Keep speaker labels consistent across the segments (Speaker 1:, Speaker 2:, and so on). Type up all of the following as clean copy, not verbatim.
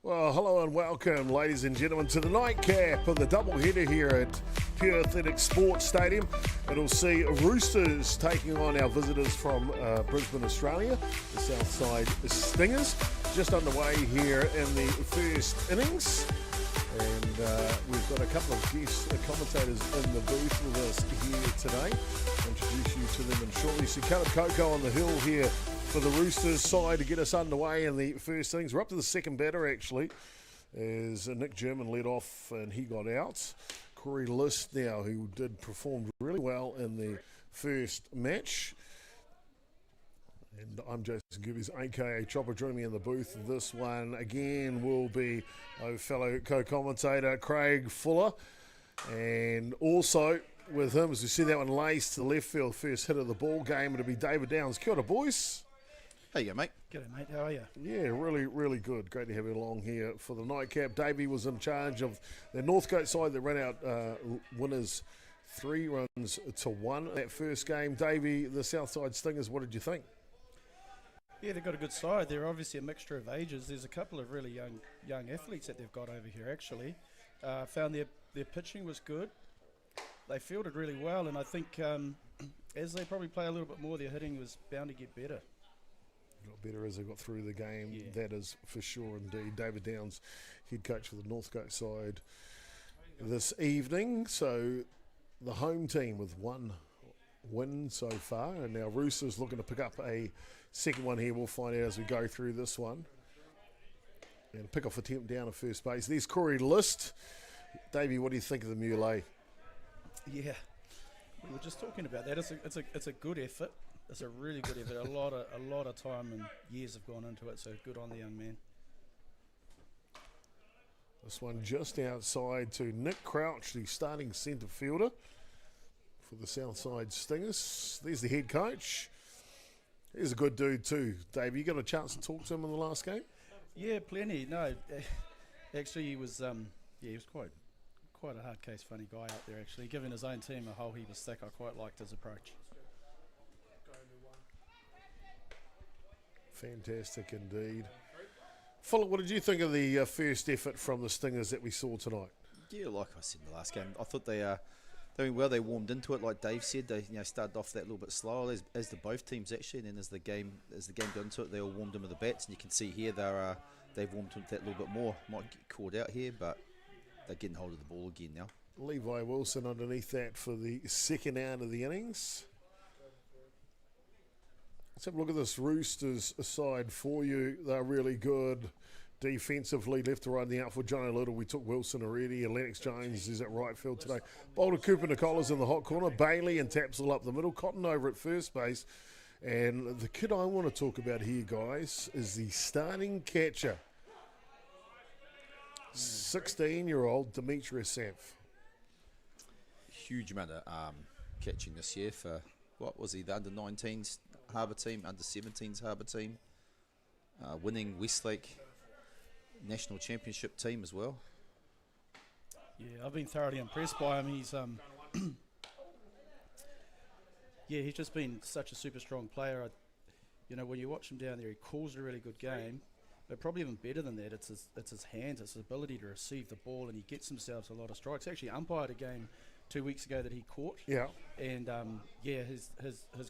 Speaker 1: Well, hello and welcome, ladies and gentlemen, to the nightcap of the doubleheader here at Pure Athletic Sports Stadium. It'll see Roosters taking on our visitors from Brisbane, Australia, the Southside Stingers. Just underway here in the first innings. And we've got a couple of guest commentators in the booth with us here today. I'll introduce you to them in shortly. So Caleb Coco on the hill here for the Roosters side to get us underway in the first innings. We're up to the second batter, actually, as Nick German led off and he got out. Corey List now, who did perform really well in the first match. And I'm Jason.chopper.gerbes, a.k.a. Chopper, joining me in the booth. This one, again, will be our fellow co-commentator, Craig Fuller. And also with him, as we see that one laced to the left field, first hit of the ball game, it'll be David Downs. Kia ora, boys.
Speaker 2: How you go, mate?
Speaker 3: G'day, mate. How are you?
Speaker 1: Yeah, really good. Great to have you along here for the nightcap. Davey was in charge of the Northcote side that ran out winners 3-1 that first game. Davey, the Southside Stingers, what did you think?
Speaker 3: Yeah, they've got a good side. They're obviously a mixture of ages. There's a couple of really young athletes that they've got over here, actually. Found their pitching was good. They fielded really well, and I think as they probably play a little bit more, their hitting was bound to get better.
Speaker 1: Got better as they got through the game,
Speaker 3: yeah.
Speaker 1: That is for sure indeed. David Downs, head coach for the Northcote side this evening. So the home team with one win so far, and now Roosters looking to pick up a second one here. We'll find out as we go through this one. And pick off attempt down at first base. There's Corey List. Davey, what do you think of the muley?
Speaker 3: Yeah, we were just talking about that. It's a good effort. It's a really good effort. A lot of time and years have gone into it. So good on the young man.
Speaker 1: This one just outside to Nick Crouch, the starting centre fielder for the Southside Stingers. There's the head coach. He's a good dude too. Dave, you got a chance to talk to him in the last game?
Speaker 3: Yeah, plenty. No, actually he was he was quite a hard case funny guy out there, actually. Giving his own team a whole heap of stick. I quite liked his approach.
Speaker 1: Fantastic indeed. Fuller, what did you think of the first effort from the Stingers that we saw tonight?
Speaker 2: Yeah, like I said in the last game, I thought they went well. They warmed into it, like Dave said. They started off that little bit slower, as the both teams actually. And then as the game got into it, they all warmed into the bats. And you can see here they've warmed into that little bit more. Might get caught out here, but they're getting hold of the ball again now.
Speaker 1: Levi Wilson underneath that for the second out of the innings. Let's have a look at this Roosters side for you. They're really good defensively, left to right in the outfield. Johnny Little, we took Wilson already, and Lennox Jones is at right field today. Boulder Cooper Nicola's in the hot corner. Bailey and Tapsell up the middle. Cotton over at first base. And the kid I want to talk about here, guys, is the starting catcher. 16-year-old Demetrius Samph.
Speaker 2: Huge amount of catching this year for, what was he, the under-19s Harbour team, under-17s Harbour team, winning Westlake National Championship team as well.
Speaker 3: Yeah, I've been thoroughly impressed by him. He's he's just been such a super strong player. When you watch him down there, he calls a really good game. But probably even better than that, it's his hands, it's his ability to receive the ball, and he gets himself a lot of strikes. Actually umpired a game 2 weeks ago that he caught. Yeah. And his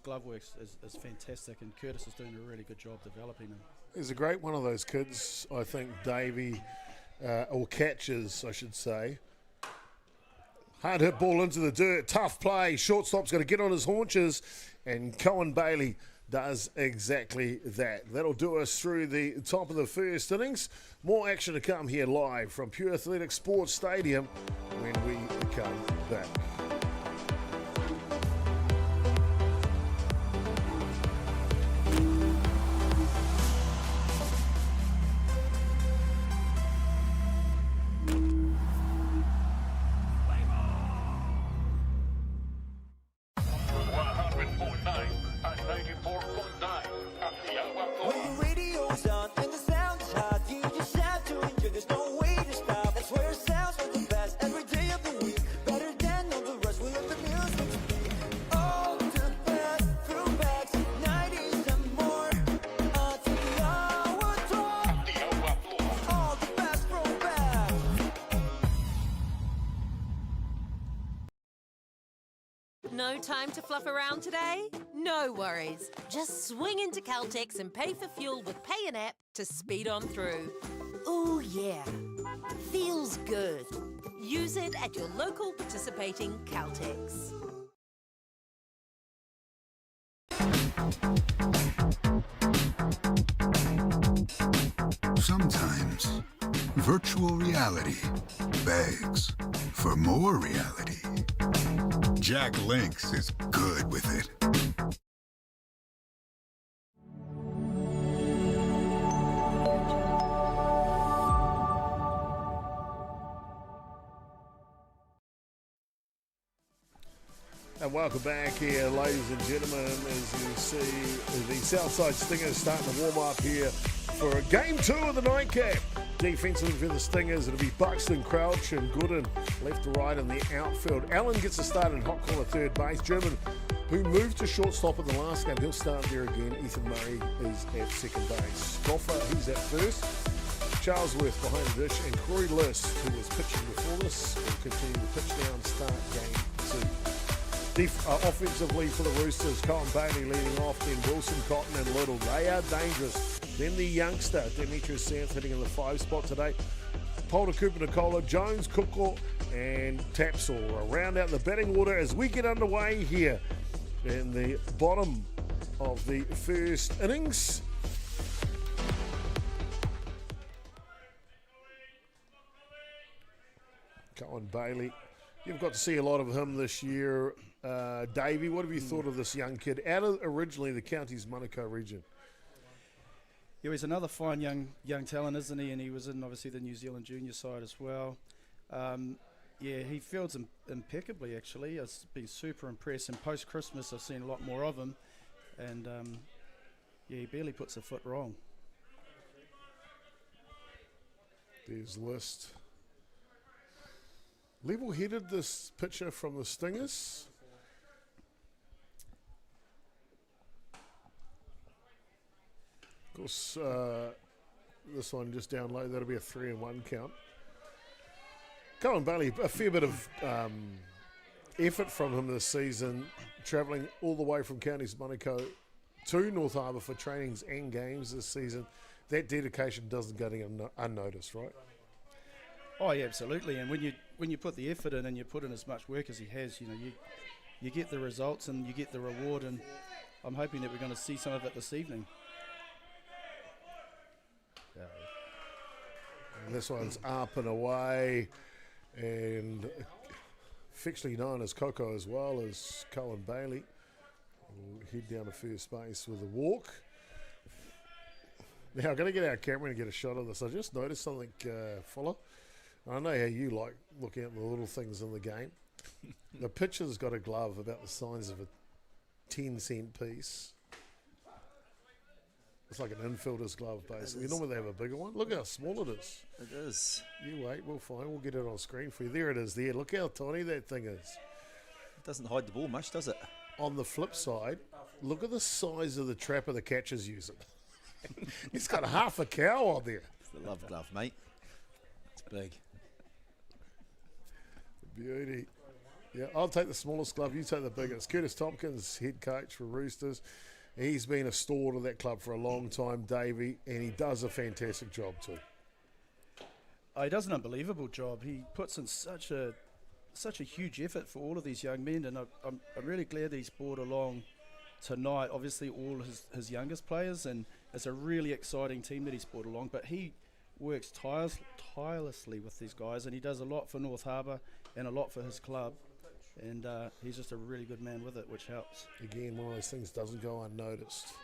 Speaker 3: glove work is fantastic, and Curtis is doing a really good job developing him.
Speaker 1: He's a great one of those kids, I think, Davey, or catches, I should say. Hard hit ball into the dirt, tough play. Shortstop's got to get on his haunches, and Cohen Bailey does exactly that. That'll do us through the top of the first innings. More action to come here live from Pure Athletic Sports Stadium when we come back.
Speaker 4: When the radio's on and the sound is hot, you just have to enjoy. There's no way to stop. That's where it sounds for the best every day of the week. Better than all the
Speaker 5: No time to fluff around today? No worries. Just swing into Caltex and pay for fuel with Pay an App to speed on through. Ooh, yeah. Feels good. Use it at your local participating Caltex.
Speaker 6: Sometimes virtual reality begs for more reality. Jack Links is good with it.
Speaker 1: And welcome back here, ladies and gentlemen, as you see the Southside Stingers starting to warm up here for Game 2 of the nightcap. Defensively for the Stingers, it'll be Buxton, Crouch and Gooden left to right in the outfield. Allen gets a start in hot corner third base. German, who moved to shortstop in the last game, he'll start there again. Ethan Murray is at second base. Goffer, he's at first. Charlesworth behind the dish, and Corey List, who was pitching before this, will continue to pitch now and start Game 2. Offensively for the Roosters, Colin Bailey leading off, then Wilson, Cotton and Little. They are dangerous. Then the youngster, Demetrius Santh, hitting in the 5 spot today. Polder, Cooper, Nicola, Jones, Cookle and Tapsall will round out the batting order as we get underway here in the bottom of the first innings. Colin Bailey. You've got to see a lot of him this year. Davey, what have you thought of this young kid out of originally the county's Manukau region?
Speaker 3: Yeah, he's another fine young talent, isn't he? And he was in obviously the New Zealand junior side as well. Yeah, he fields impeccably actually. I've been super impressed. And post-Christmas I've seen a lot more of him. And yeah, he barely puts a foot wrong.
Speaker 1: There's List. Level-headed this pitcher from the Stingers. Of course, this one just down low, that'll be a 3-1 count. Colin Bailey, a fair bit of effort from him this season, travelling all the way from Counties Manukau to North Harbour for trainings and games this season. That dedication doesn't go unnoticed, right?
Speaker 3: Oh yeah, absolutely. And when you put the effort in and you put in as much work as he has, you know, you get the results and you get the reward. And I'm hoping that we're going to see some of it this evening.
Speaker 1: And this one's up and away, and affectionately known as Coco as well as Colin Bailey. We'll head down to first base with a walk. Now, I'm going to get our camera and get a shot of this. I just noticed something, Fuller. I know how you like looking at the little things in the game. The pitcher's got a glove about the size of a 10-cent piece. It's like an infielder's glove, basically. Normally they have a bigger one. Look how small it is.
Speaker 2: It is.
Speaker 1: You wait, we'll find. We'll get it on screen for you. There it is there. Look how tiny that thing is.
Speaker 2: It doesn't hide the ball much, does it?
Speaker 1: On the flip side, look at the size of the trapper the catcher's using. He's got half a cow on there.
Speaker 2: It's the love glove, mate. It's big.
Speaker 1: Beauty. Yeah, I'll take the smallest glove. You take the biggest. Curtis Tompkins, head coach for Roosters. He's been a stalwart of that club for a long time, Davey, and he does a fantastic job too.
Speaker 3: He does an unbelievable job. He puts in such a huge effort for all of these young men, and I'm really glad that he's brought along tonight, obviously all his youngest players, and it's a really exciting team that he's brought along. But he works tirelessly with these guys, and he does a lot for North Harbour and a lot for his club. And he's just a really good man with it, which helps. Again, one of those things doesn't go unnoticed.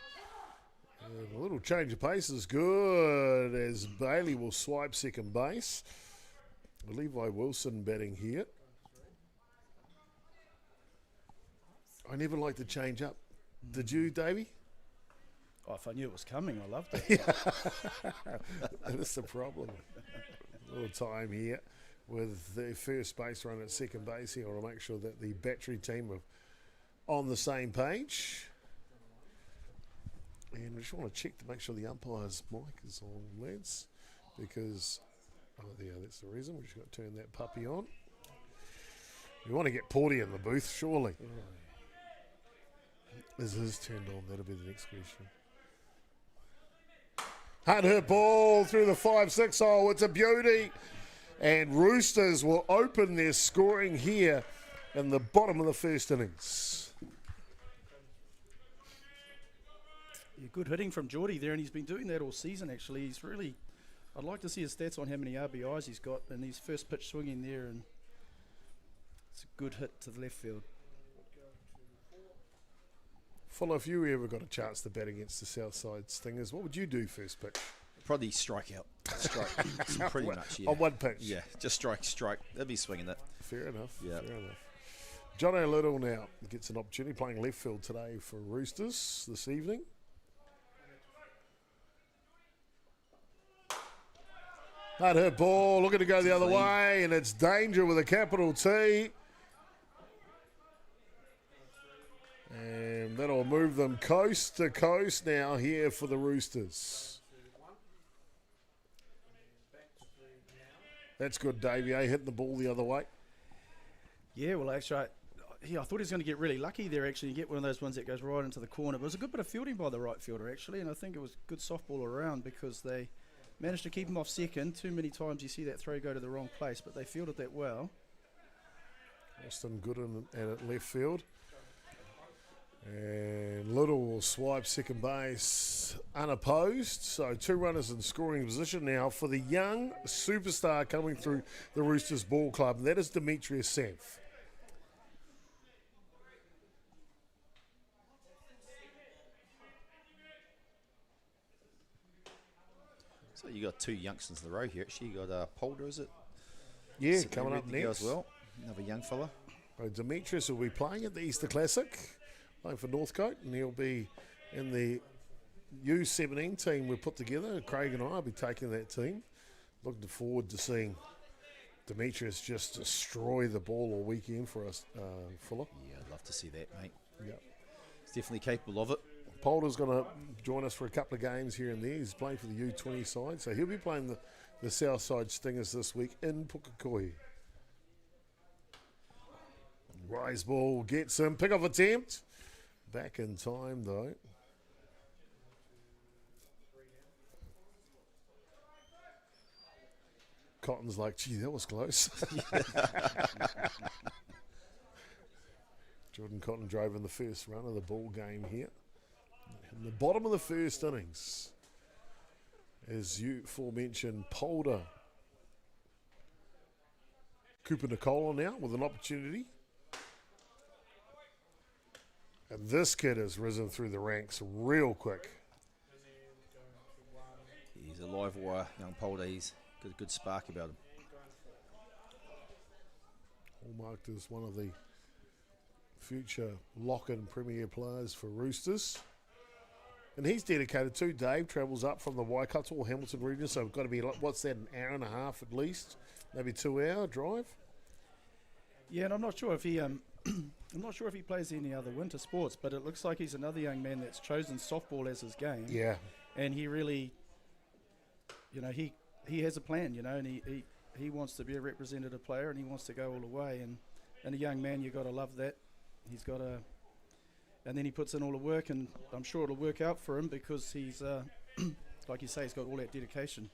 Speaker 3: And a little change of pace is good as Bailey will swipe second base. Levi Wilson batting here. I never like to change up. Did you, Davey? Oh, if I knew it was coming, I loved it.
Speaker 1: That's the problem. A little time here with the first base run at second base here. I want to make sure that the battery team are on the same page. And we just want to check to make sure the umpire's mic is on, lads, because, oh, yeah, that's the reason. We just got to turn that puppy on. We want to get Porty in the booth, surely. Is his turned on? That'll be the next question. Hard hit ball through the 5-6 hole. It's a beauty. And Roosters will open their scoring here in the bottom of the first innings.
Speaker 3: Yeah, good hitting from Geordie there, and he's been doing that all season actually. He's really, I'd like to see his stats on how many RBIs he's got in his first pitch swinging there, and it's a good hit to the left field.
Speaker 1: Fuller, if you ever got a chance to bat against the Southside Stingers, what would you do first pitch?
Speaker 2: Probably strike out. Strike. Pretty much, yeah.
Speaker 1: On one pitch?
Speaker 2: Yeah, just strike. They'll be swinging it.
Speaker 1: Fair enough.
Speaker 2: Yeah.
Speaker 1: Fair enough. John O'Little now gets an opportunity playing left field today for Roosters this evening. Hard hit ball, looking to go the other way, and it's danger with a capital T. And that'll move them coast to coast now here for the Roosters. That's good, Davey, hitting the ball the other way.
Speaker 3: Yeah, well, actually, I thought he was going to get really lucky there, actually, and get one of those ones that goes right into the corner. But it was a good bit of fielding by the right fielder, actually, and I think it was good softball around because they managed to keep him off second. Too many times you see that throw go to the wrong place, but they fielded that well.
Speaker 1: Austin Gooden at left field. And Little will swipe second base unopposed. So 2 runners in scoring position now for the young superstar coming through the Roosters Ball Club, and that is Demetrius Senf.
Speaker 2: So you got 2 youngsters in the row here. Actually, you got Polder, is it?
Speaker 1: Yeah,
Speaker 2: Sitting
Speaker 1: coming up
Speaker 2: ready to go
Speaker 1: next.
Speaker 2: as well. Another young fella.
Speaker 1: Demetrius will be playing at the Easter Classic, playing for Northcote, and he'll be in the U17 team we put together. Craig and I will be taking that team. Looking forward to seeing Demetrius just destroy the ball all weekend for us, Fuller.
Speaker 2: Yeah, I'd love to see that, mate.
Speaker 1: Yeah.
Speaker 2: He's definitely capable of it.
Speaker 1: Polder's going to join us for a couple of games here and there. He's playing for the U20 side, so he'll be playing the Southside Stingers this week in Pukekohe. Rise ball gets him. Pick-off attempt. Back in time, though. Cotton's like, gee, that was close. Jordan Cotton drove in the first run of the ball game here. In the bottom of the first innings, as you aforementioned, Polder. Cooper Nicola now with an opportunity. And this kid has risen through the ranks real quick.
Speaker 2: He's a live wire, young Polder. He's got a good spark about him.
Speaker 1: Hallmarked as one of the future lock-in premier players for Roosters. And he's dedicated too. Dave travels up from the Waikato or Hamilton region, so we've got to be, what's that, an hour and a half at least? Maybe 2-hour drive?
Speaker 3: Yeah, and I'm not sure if he plays any other winter sports, but it looks like he's another young man that's chosen softball as his game.
Speaker 1: Yeah.
Speaker 3: And he really, he has a plan, and he wants to be a representative player and he wants to go all the way. And a young man, you've got to love that. He's got to, and then he puts in all the work, and I'm sure it'll work out for him because he's, like you say, he's got all that dedication.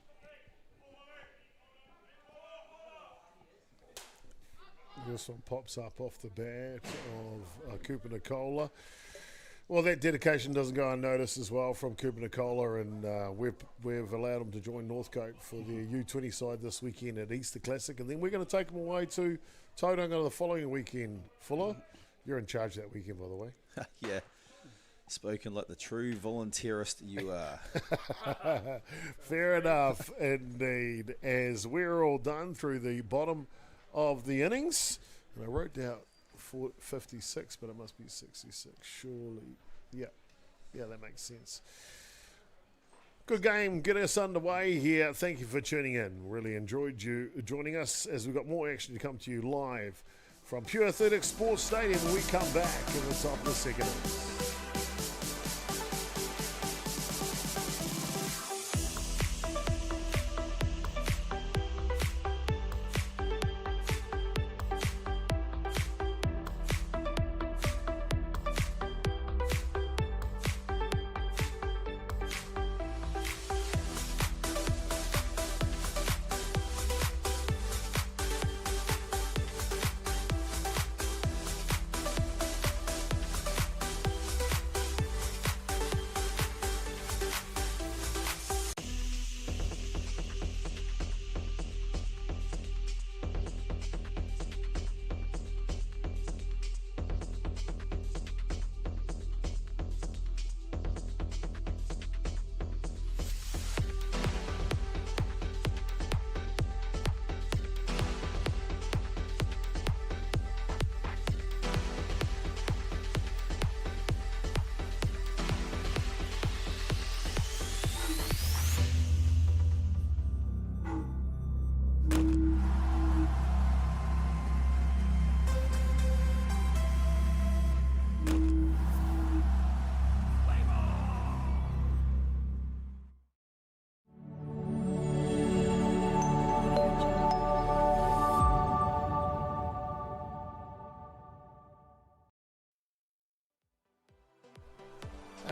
Speaker 1: This one pops up off the bat of Cooper Nicola. Well, that dedication doesn't go unnoticed as well from Cooper Nicola, and we've allowed him to join Northcote for the U20 side this weekend at Easter Classic, and then we're going to take him away to Tauranga the following weekend. Fuller, you're in charge that weekend, by the way.
Speaker 2: Yeah. Spoken like the true volunteerist you are.
Speaker 1: Fair enough, indeed. As we're all done through the bottom of the innings, and I wrote down 56, but it must be 66, surely. Yeah, that makes sense. Good game, get us underway here. Thank you for tuning in. Really enjoyed you joining us as we've got more action to come to you live from Pure Athletics Sports Stadium when we come back in the top of the second innings.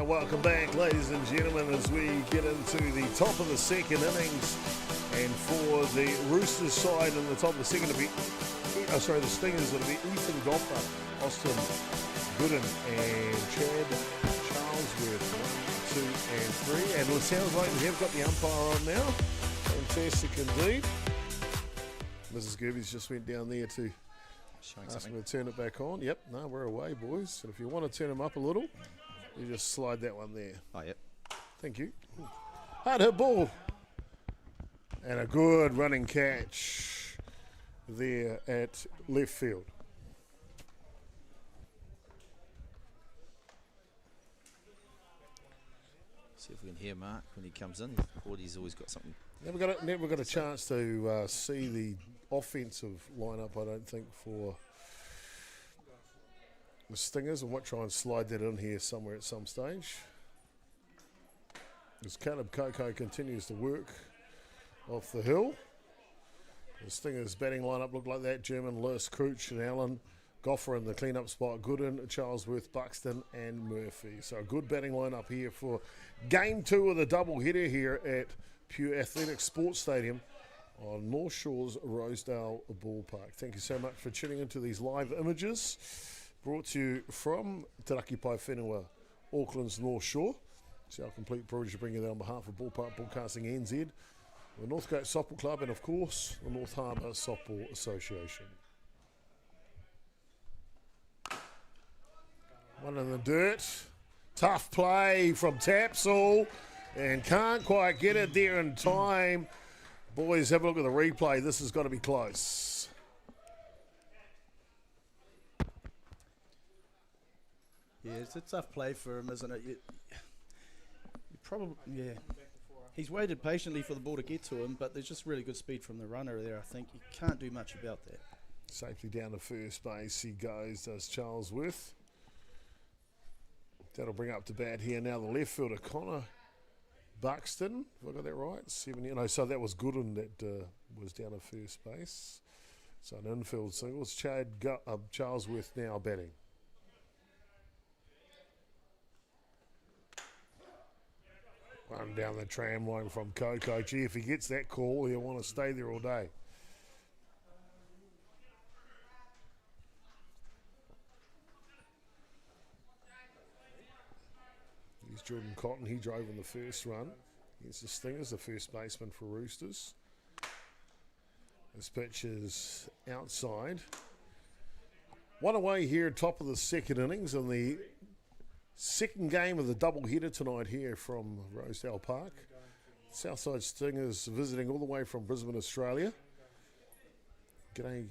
Speaker 1: Welcome back, ladies and gentlemen, as we get into the top of the second innings. And for the Roosters side in the top of the second, it'll be, the Stingers, it'll be Ethan Goffer, Austin Gooden, and Chad Charlesworth, 1, 2, and 3. And it sounds like we have got the umpire on now. Fantastic indeed. Mrs. Gerbes just went down there to ask him to turn it back on. Yep, no, we're away, boys. And if you want to turn them up a little, you just slide that one there.
Speaker 2: Oh, yep.
Speaker 1: Thank you. Hard hit ball. And a good running catch there at left field.
Speaker 2: See if we can hear Mark when he comes in. He's always got something.
Speaker 1: Never got a chance to see the offensive lineup, I don't think, for the Stingers. I might try and slide that in here somewhere at some stage. As Caleb Coco continues to work off the hill. The Stingers batting lineup looked like that. German, Lewis, Crouch and Allen. Goffer in the clean-up spot. Gooden, Charlesworth, Buxton and Murphy. So a good batting lineup here for Game 2 of the double-header here at Pure Athletic Sports Stadium on North Shore's Rosedale Ballpark. Thank you so much for tuning into these live images brought to you from Te Raki Pai Whenua, Auckland's North Shore. It's our complete privilege to bring you that on behalf of Ballpark Broadcasting NZ, the Northgate Softball Club, and of course the North Harbour Softball Association. One in the dirt. Tough play from Tapsall, and can't quite get it there in time. Boys, have a look at the replay. This has got to be close.
Speaker 3: Yeah, it's a tough play for him, isn't it? You probably, yeah. He's waited patiently for the ball to get to him, but there's just really good speed from the runner there. I think you can't do much about that.
Speaker 1: Safely down to first base he goes, does Charlesworth. That'll bring up to bat here now the left fielder, Connor Buxton. Have I got that right? So that was Gooden that was down at first base. So an infield singles. Charlesworth now batting. One down the tram line from Coco. Gee, if he gets that call, he'll want to stay there all day. Here's Jordan Cotton. He drove in the first run against the Stingers, the first baseman for Roosters. This pitch is outside. One away here, top of the second innings, in the second game of the doubleheader tonight here from Rosedale Park. Southside Stingers visiting all the way from Brisbane, Australia. G'day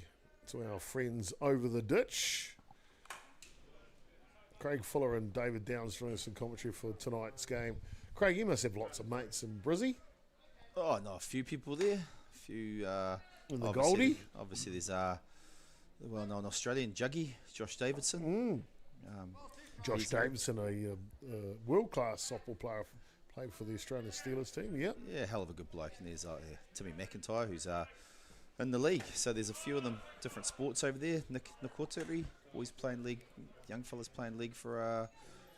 Speaker 1: to our friends over the ditch. Craig Fuller and David Downs joining us in commentary for tonight's game. Craig, you must have lots of mates in Brizzy.
Speaker 2: Oh, no, a few people there. A few.
Speaker 1: In the Goldie?
Speaker 2: Obviously, there's the well-known Australian juggy, Josh Davidson.
Speaker 1: Josh Davidson, a world-class softball player, played for the Australian Steelers team, yep.
Speaker 2: Yeah, hell of a good bloke. And there's Timmy McIntyre, who's in the league. So there's a few of them, different sports over there. Nick Nikoteri, boys playing league, young fellas playing league for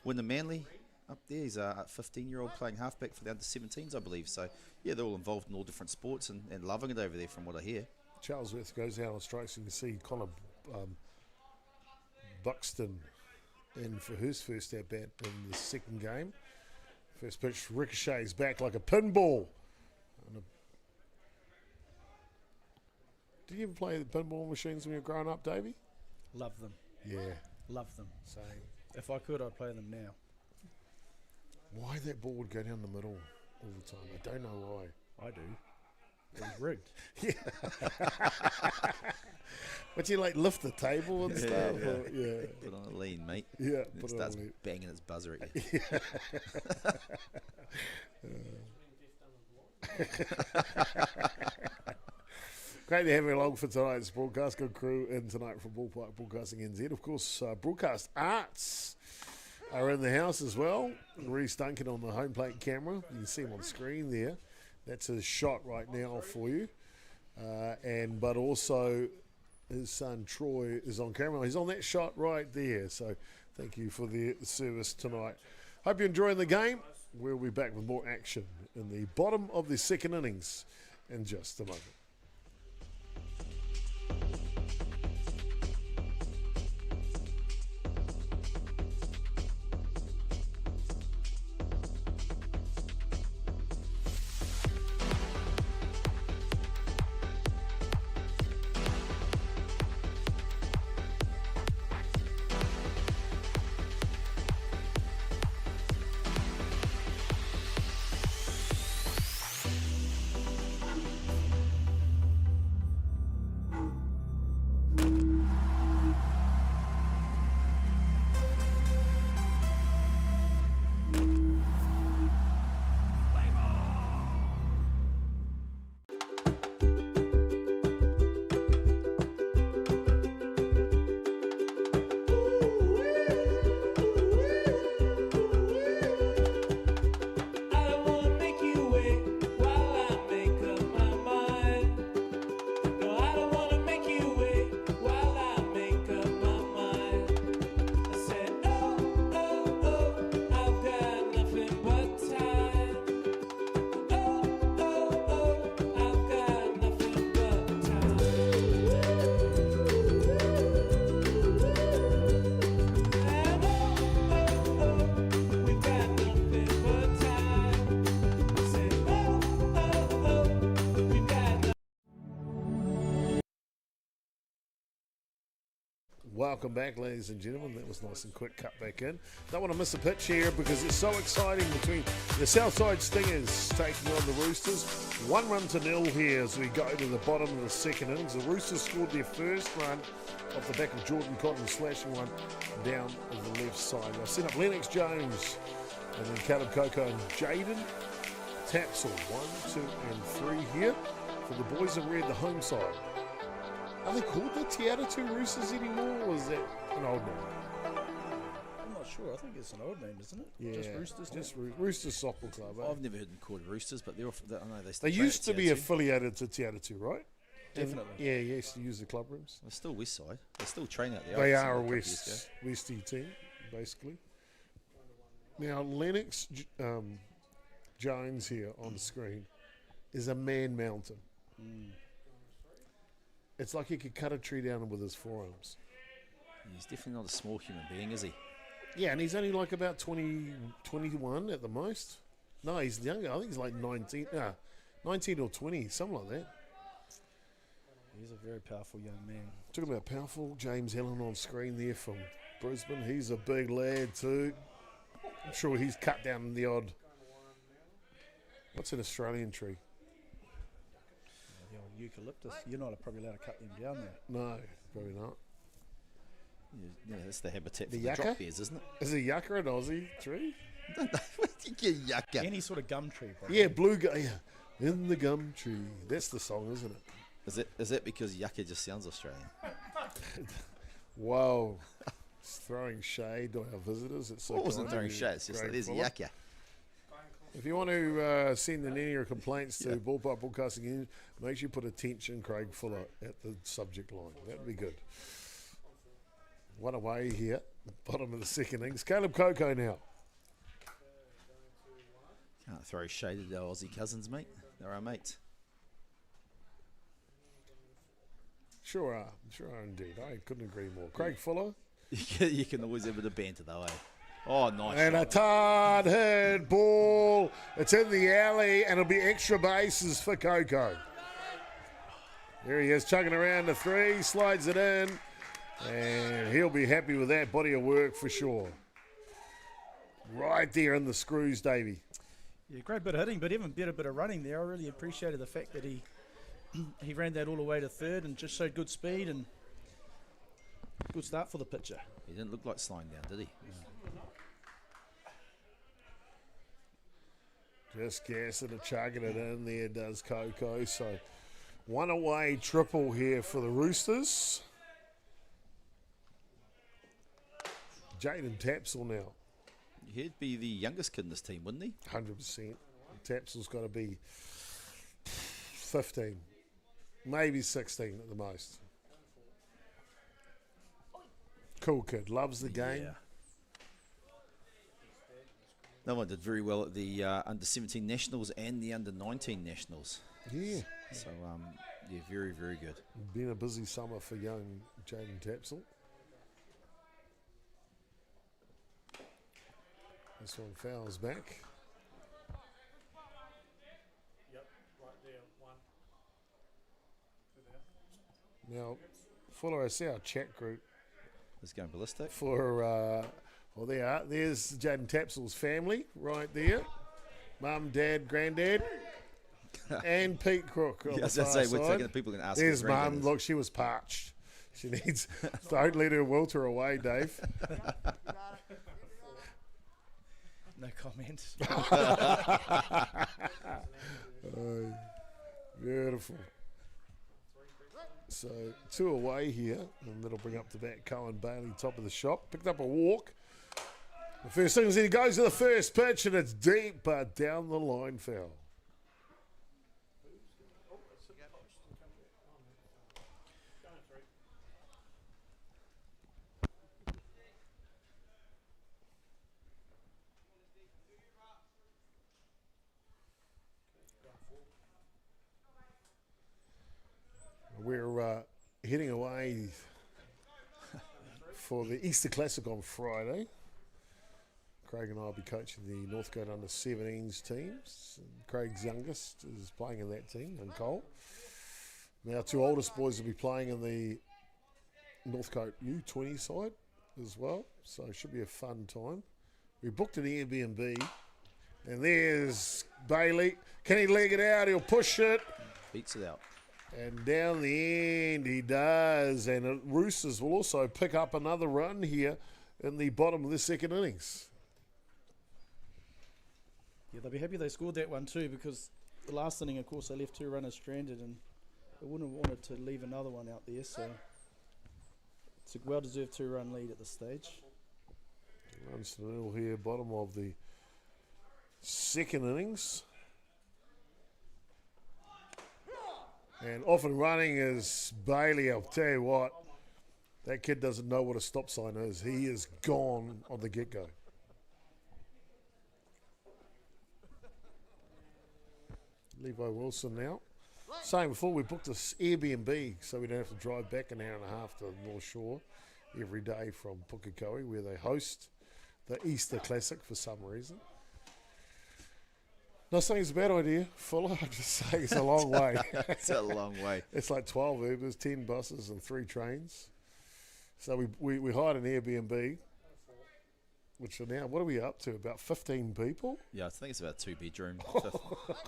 Speaker 2: Wynnum Manly up there. He's a 15-year-old playing halfback for the under-17s, I believe. So, yeah, they're all involved in all different sports and loving it over there from what I hear.
Speaker 1: Charlesworth goes out on strikes. You can see Connor Buxton in for his first at-bat in the second game. First pitch ricochets back like a pinball. Did you ever play the pinball machines when you were growing up, Davey?
Speaker 3: Love them.
Speaker 1: Yeah.
Speaker 3: Love them.
Speaker 1: Same.
Speaker 3: If I could, I'd play them now.
Speaker 1: Why that ball would go down the middle all the time, I don't know why.
Speaker 3: I do. It was rigged.
Speaker 1: But you like lift the table and stuff?
Speaker 2: Yeah.
Speaker 1: Or, yeah.
Speaker 2: Put on a lean, mate.
Speaker 1: Yeah.
Speaker 2: And it starts banging its buzzer at you.
Speaker 1: Great to have you along for tonight's broadcast. Good crew in tonight from Ballpark Broadcasting NZ. Of course, Broadcast Arts are in the house as well. Reece Duncan on the home plate camera. You can see him on screen there. That's his shot right now for you. But also his son Troy is on camera. He's on that shot right there. So thank you for the service tonight Hope you're enjoying the game. We'll be back with more action in the bottom of the second innings in just a moment. Welcome back, ladies and gentlemen. That was nice and quick. Cut back in. Don't want to miss a pitch here because it's so exciting between the Southside Stingers taking on the Roosters. 1-0 here as we go to the bottom of the second innings. The Roosters scored their first run off the back of Jordan Cotton slashing one down the left side. I've set up Lennox Jones and then Caleb Coco and Jaden Tapsell. 1, 2 and 3 here for the boys in red, the home side. Are they called the Atiawa Toa Roosters anymore, or is that an old name?
Speaker 3: I'm not sure. I think it's an old name, isn't it?
Speaker 1: Yeah,
Speaker 3: Just Roosters.
Speaker 1: Just Roosters Soccer Club. Eh?
Speaker 2: I've never heard them called Roosters, but they're off. I know they still
Speaker 1: They
Speaker 2: play
Speaker 1: used to
Speaker 2: at
Speaker 1: be
Speaker 2: Atiawa.
Speaker 1: affiliated to Atiawa Toa, right?
Speaker 3: Definitely.
Speaker 1: Yeah, you used to use the club rooms.
Speaker 2: They're still West Side. They still train out there.
Speaker 1: They
Speaker 2: I've seen
Speaker 1: are a
Speaker 2: them couple of years ago.
Speaker 1: Westie team, basically. Now, Lennox Jones here on the screen is a man mountain. It's like he could cut a tree down with his forearms.
Speaker 2: He's definitely not a small human being, is he?
Speaker 1: Yeah, and he's only like about 20, 21 at the most. No, he's younger. I think he's like 19 or 20, something like that.
Speaker 3: He's a very powerful young man.
Speaker 1: Talking about powerful, James Allen on screen there from Brisbane. He's a big lad too. I'm sure he's cut down the odd. What's an Australian tree?
Speaker 3: The old eucalyptus. You're not probably allowed to cut them down there.
Speaker 1: No, probably not.
Speaker 2: Yeah, that's the habitat for
Speaker 1: The
Speaker 2: the
Speaker 1: yucca?
Speaker 2: drop bears, isn't it?
Speaker 1: Is a yucca an Aussie tree?
Speaker 2: Where do you get yucca?
Speaker 3: Any sort of gum tree. Probably.
Speaker 1: Yeah, blue gum. Yeah. In the gum tree. That's the song, isn't it?
Speaker 2: Is it because yucca just sounds Australian?
Speaker 1: Wow. It's throwing shade on our visitors. It's so
Speaker 2: I wasn't
Speaker 1: kind
Speaker 2: throwing
Speaker 1: of you,
Speaker 2: shade. It's just
Speaker 1: Greg
Speaker 2: that there's a
Speaker 1: Fuller.
Speaker 2: yucca.
Speaker 1: If you want to send in any of your complaints to Ballpark Broadcasting NZ, make sure you put attention Craig Fuller at the subject line. That would be good. One away here, bottom of the second innings. Caleb Coco now.
Speaker 2: Can't throw shade at our Aussie cousins, mate. They're our mates.
Speaker 1: Sure are indeed. I couldn't agree more. Craig Fuller.
Speaker 2: You can always have a bit of banter, though, eh? Oh, nice
Speaker 1: And a
Speaker 2: shot.
Speaker 1: hard hit ball. It's in the alley, and it'll be extra bases for Coco. There he is, chugging around the three, slides it in, and he'll be happy with that body of work for sure. Right there in the screws, Davey.
Speaker 3: Yeah, great bit of hitting, but even better bit of running there. I really appreciated the fact that he ran that all the way to third and just showed good speed and good start for the pitcher.
Speaker 2: He didn't look like slowing down, did he?
Speaker 1: Just gassing and chugging it in there does Coco. So one away triple here for the Roosters. Jaden Tapsell now.
Speaker 2: He'd be the youngest kid in this team, wouldn't he?
Speaker 1: 100%. Tapsell's got to be 15, maybe 16 at the most. Cool kid, loves the game.
Speaker 3: Yeah.
Speaker 2: That one did very well at the under-17 nationals and the under-19 nationals.
Speaker 1: Yeah.
Speaker 2: So, yeah, very, very good.
Speaker 1: Been a busy summer for young Jaden Tapsell. This one fouls back.
Speaker 7: Yep, right there, one.
Speaker 1: Now, follow us, our chat group
Speaker 2: It's going ballistic.
Speaker 1: for, well, they are. There's Jaden Tapsell's family right there. Mum, Dad, Granddad, and Pete Crook on
Speaker 2: Yeah, I
Speaker 1: the
Speaker 2: was going
Speaker 1: far
Speaker 2: to say, we're
Speaker 1: side.
Speaker 2: taking people going to ask.
Speaker 1: There's
Speaker 2: her granddad
Speaker 1: Mum.
Speaker 2: is.
Speaker 1: Look, she was parched. She needs, don't let her wilt her away, Dave.
Speaker 3: No comment.
Speaker 1: Oh, beautiful. So 2 away here, and that'll bring up the back Cohen Bailey, top of the shop. Picked up a walk. The first thing is he goes to the first pitch, and it's deep, but down the line foul. We're heading away for the Easter Classic on Friday. Craig and I will be coaching the Northcote under-17s teams. And Craig's youngest is playing in that team, and Cole. Our 2 oldest boys will be playing in the Northcote U20 side as well, so it should be a fun time. We booked an Airbnb, and there's Bailey. Can he leg it out? He'll push it.
Speaker 2: Beats it out.
Speaker 1: And down the end he does. And Roosters will also pick up another run here in the bottom of the second innings.
Speaker 3: Yeah, they'll be happy they scored that one too, because the last inning, of course, they left 2 runners stranded, and they wouldn't have wanted to leave another one out there. So it's a well-deserved 2-run lead at this stage.
Speaker 1: Runs to nil here, bottom of the second innings. And off and running is Bailey. I'll tell you what, that kid doesn't know what a stop sign is. He is gone on the get-go. Levi Wilson now. Saying before, we booked this Airbnb so we don't have to drive back an hour and a half to North Shore every day from Pukekohe, where they host the Easter Classic for some reason. Not saying it's a bad idea, Fuller. I'm just saying it's a long way.
Speaker 2: It's a long way.
Speaker 1: It's like 12 Ubers, 10 buses, and 3 trains. So we hired an Airbnb, which are now, what are we up to? About 15 people?
Speaker 2: Yeah, I think it's about 2 bedroom.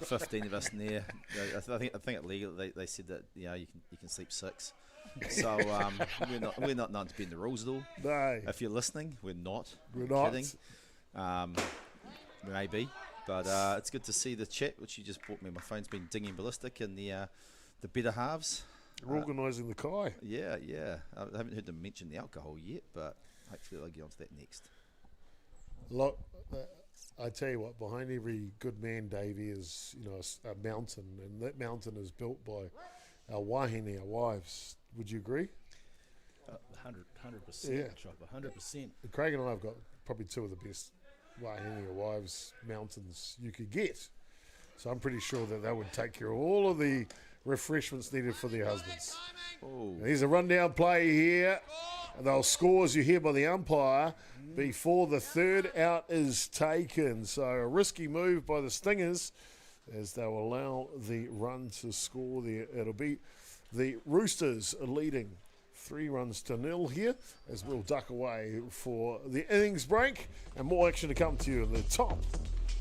Speaker 2: 15 of us in there. Yeah, I think at legal they said that you can sleep 6. So we're not known to be in the Rosedale.
Speaker 1: No.
Speaker 2: If you're listening, we're not.
Speaker 1: We're not.
Speaker 2: Kidding. Maybe. But it's good to see the chat, which you just brought me. My phone's been dinging ballistic, and the better halves.
Speaker 1: We're organising the Kai.
Speaker 2: Yeah. I haven't heard them mention the alcohol yet, but hopefully they'll get onto that next.
Speaker 1: Look, I tell you what, behind every good man, Davey, is a mountain, and that mountain is built by our wahine, our wives. Would you agree?
Speaker 3: 100%,
Speaker 1: Yeah.
Speaker 3: Chopper, 100%.
Speaker 1: Craig and I have got probably 2 of the best wahine or wives mountains you could get. So I'm pretty sure that they would take care of all of the refreshments needed for their husbands.
Speaker 2: Oh,
Speaker 1: Now, here's a rundown play here. And they'll score, as you hear, by the umpire before the 3rd out is taken. So a risky move by the Stingers as they'll allow the run to score there. It'll be the Roosters leading 3-0 here as we'll duck away for the innings break, and more action to come to you in the top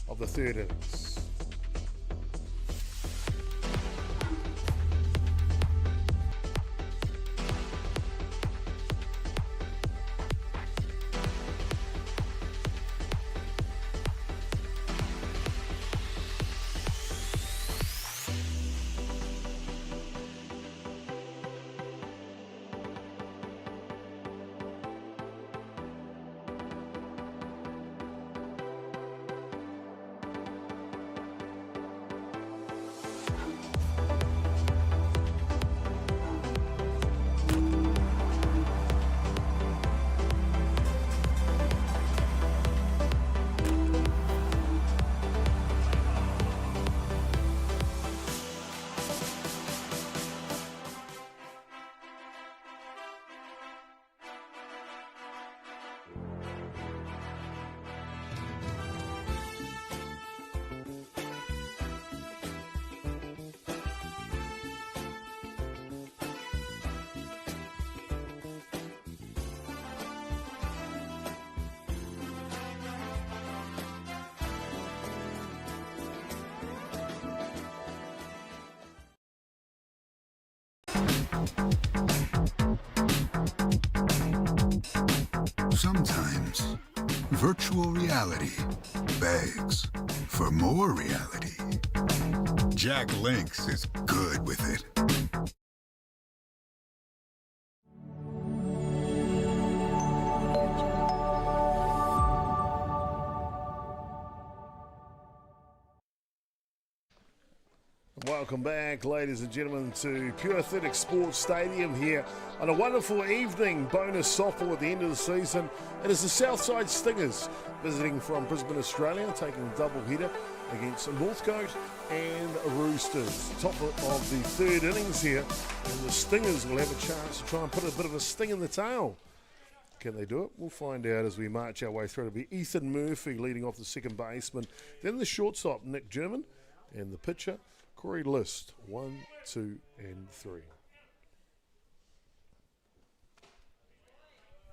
Speaker 1: of the 3rd innings.
Speaker 6: Sometimes virtual reality begs for more reality. Jack Lynx is good with it.
Speaker 1: Welcome back, ladies and gentlemen, to Pure Athletic Sports Stadium here on a wonderful evening. Bonus softball at the end of the season. It is the Southside Stingers visiting from Brisbane, Australia, taking a double header against Northcote and Roosters. Top of the third innings here, and the Stingers will have a chance to try and put a bit of a sting in the tail. Can they do it? We'll find out as we march our way through. It'll be Ethan Murphy leading off the second baseman, then the shortstop, Nick German, and the pitcher, Corey List, 1, 2, and 3.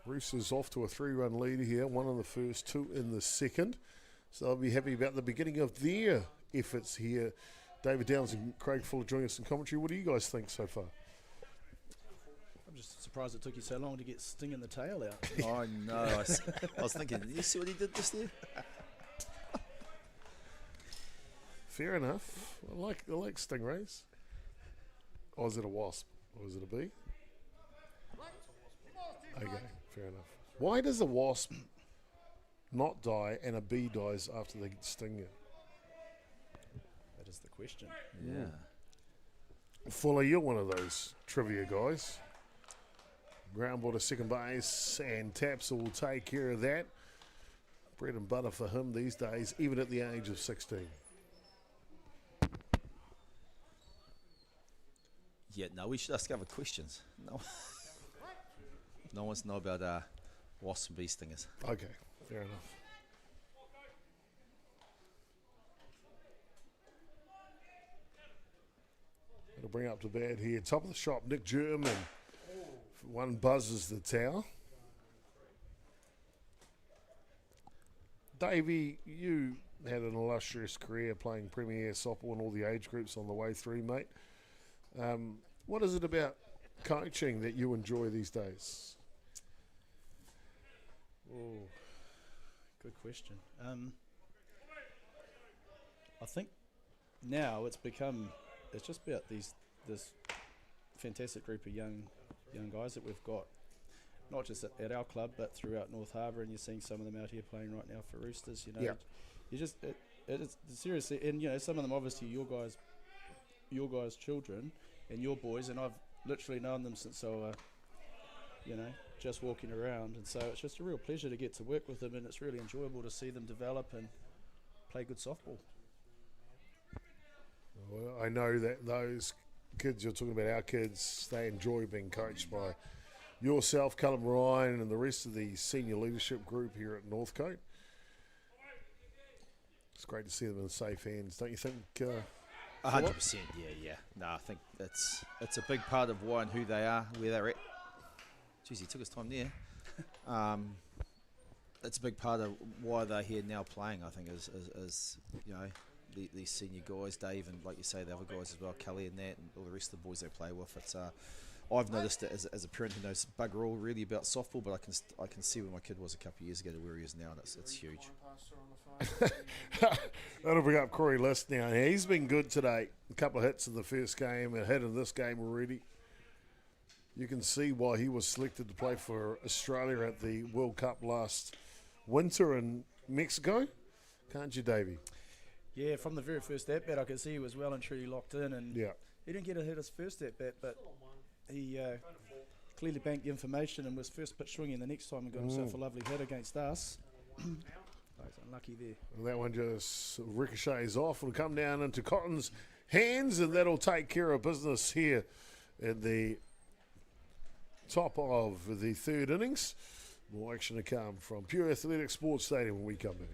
Speaker 1: Roosters off to a 3-run lead here, 1 in the first, 2 in the second. So they'll be happy about the beginning of their efforts here. David Downs and Craig Fuller joining us in commentary. What do you guys think so far?
Speaker 3: I'm just surprised it took you so long to get sting in the tail out.
Speaker 2: Oh no! I was thinking, did you see what he did just there?
Speaker 1: Fair enough. I like stingrays. Or is it a wasp? Or is it a bee? Okay, fair enough. Why does a wasp not die and a bee dies after they sting you?
Speaker 3: That is the question.
Speaker 2: Yeah.
Speaker 1: Fuller, you're one of those trivia guys. Ground ball to second base, and Taps will take care of that. Bread and butter for him these days, even at the age of 16.
Speaker 2: Yeah, no, we should ask other questions. No, no one wants to know about wasps and bee stingers.
Speaker 1: Okay, fair enough. It'll bring up to bat here. Top of the shop, Nick German. One buzzes the tower. Davey, you had an illustrious career playing Premier softball in all the age groups on the way through, mate. What is it about coaching that you enjoy these days?
Speaker 3: Oh, good question. I think now it's just about this fantastic group of young guys that we've got, not just at our club but throughout North Harbour, and you're seeing some of them out here playing right now for Roosters. You know,
Speaker 1: Yep.
Speaker 3: you just it is seriously, and you know, some of them obviously your guys' children and your boys, and I've literally known them since they were, just walking around, and so it's just a real pleasure to get to work with them, and it's really enjoyable to see them develop and play good softball.
Speaker 1: Well, I know that those kids you're talking about, our kids, they enjoy being coached by yourself, Callum Ryan, and the rest of the senior leadership group here at Northcote. It's great to see them in safe hands, don't you think?
Speaker 2: 100%, yeah. No, I think it's a big part of why and who they are, where they're at. Jeez, he took his time there. It's a big part of why they're here now playing, I think, is these senior guys, Dave, and like you say, the other guys as well, Kelly and that, and all the rest of the boys they play with. It's I've noticed it as a parent who knows bugger all really about softball, but I can see where my kid was a couple of years ago to where he is now, and it's huge.
Speaker 1: That'll bring up Corey List now. He's been good today. A couple of hits in the first game, a hit in this game already. You can see why he was selected to play for Australia at the World Cup last winter in Mexico. Can't you, Davey?
Speaker 3: Yeah, from the very first at-bat, I could see he was well and truly locked in, and
Speaker 1: Yeah.
Speaker 3: he didn't get a hit his first at-bat, but he clearly banked the information and was first pitch swinging the next time and got himself a lovely hit against us. I was unlucky there.
Speaker 1: And that one just ricochets off. It'll come down into Cotton's hands, and that'll take care of business here in the top of the third innings. More action to come from Pure Athletic Sports Stadium when we come back.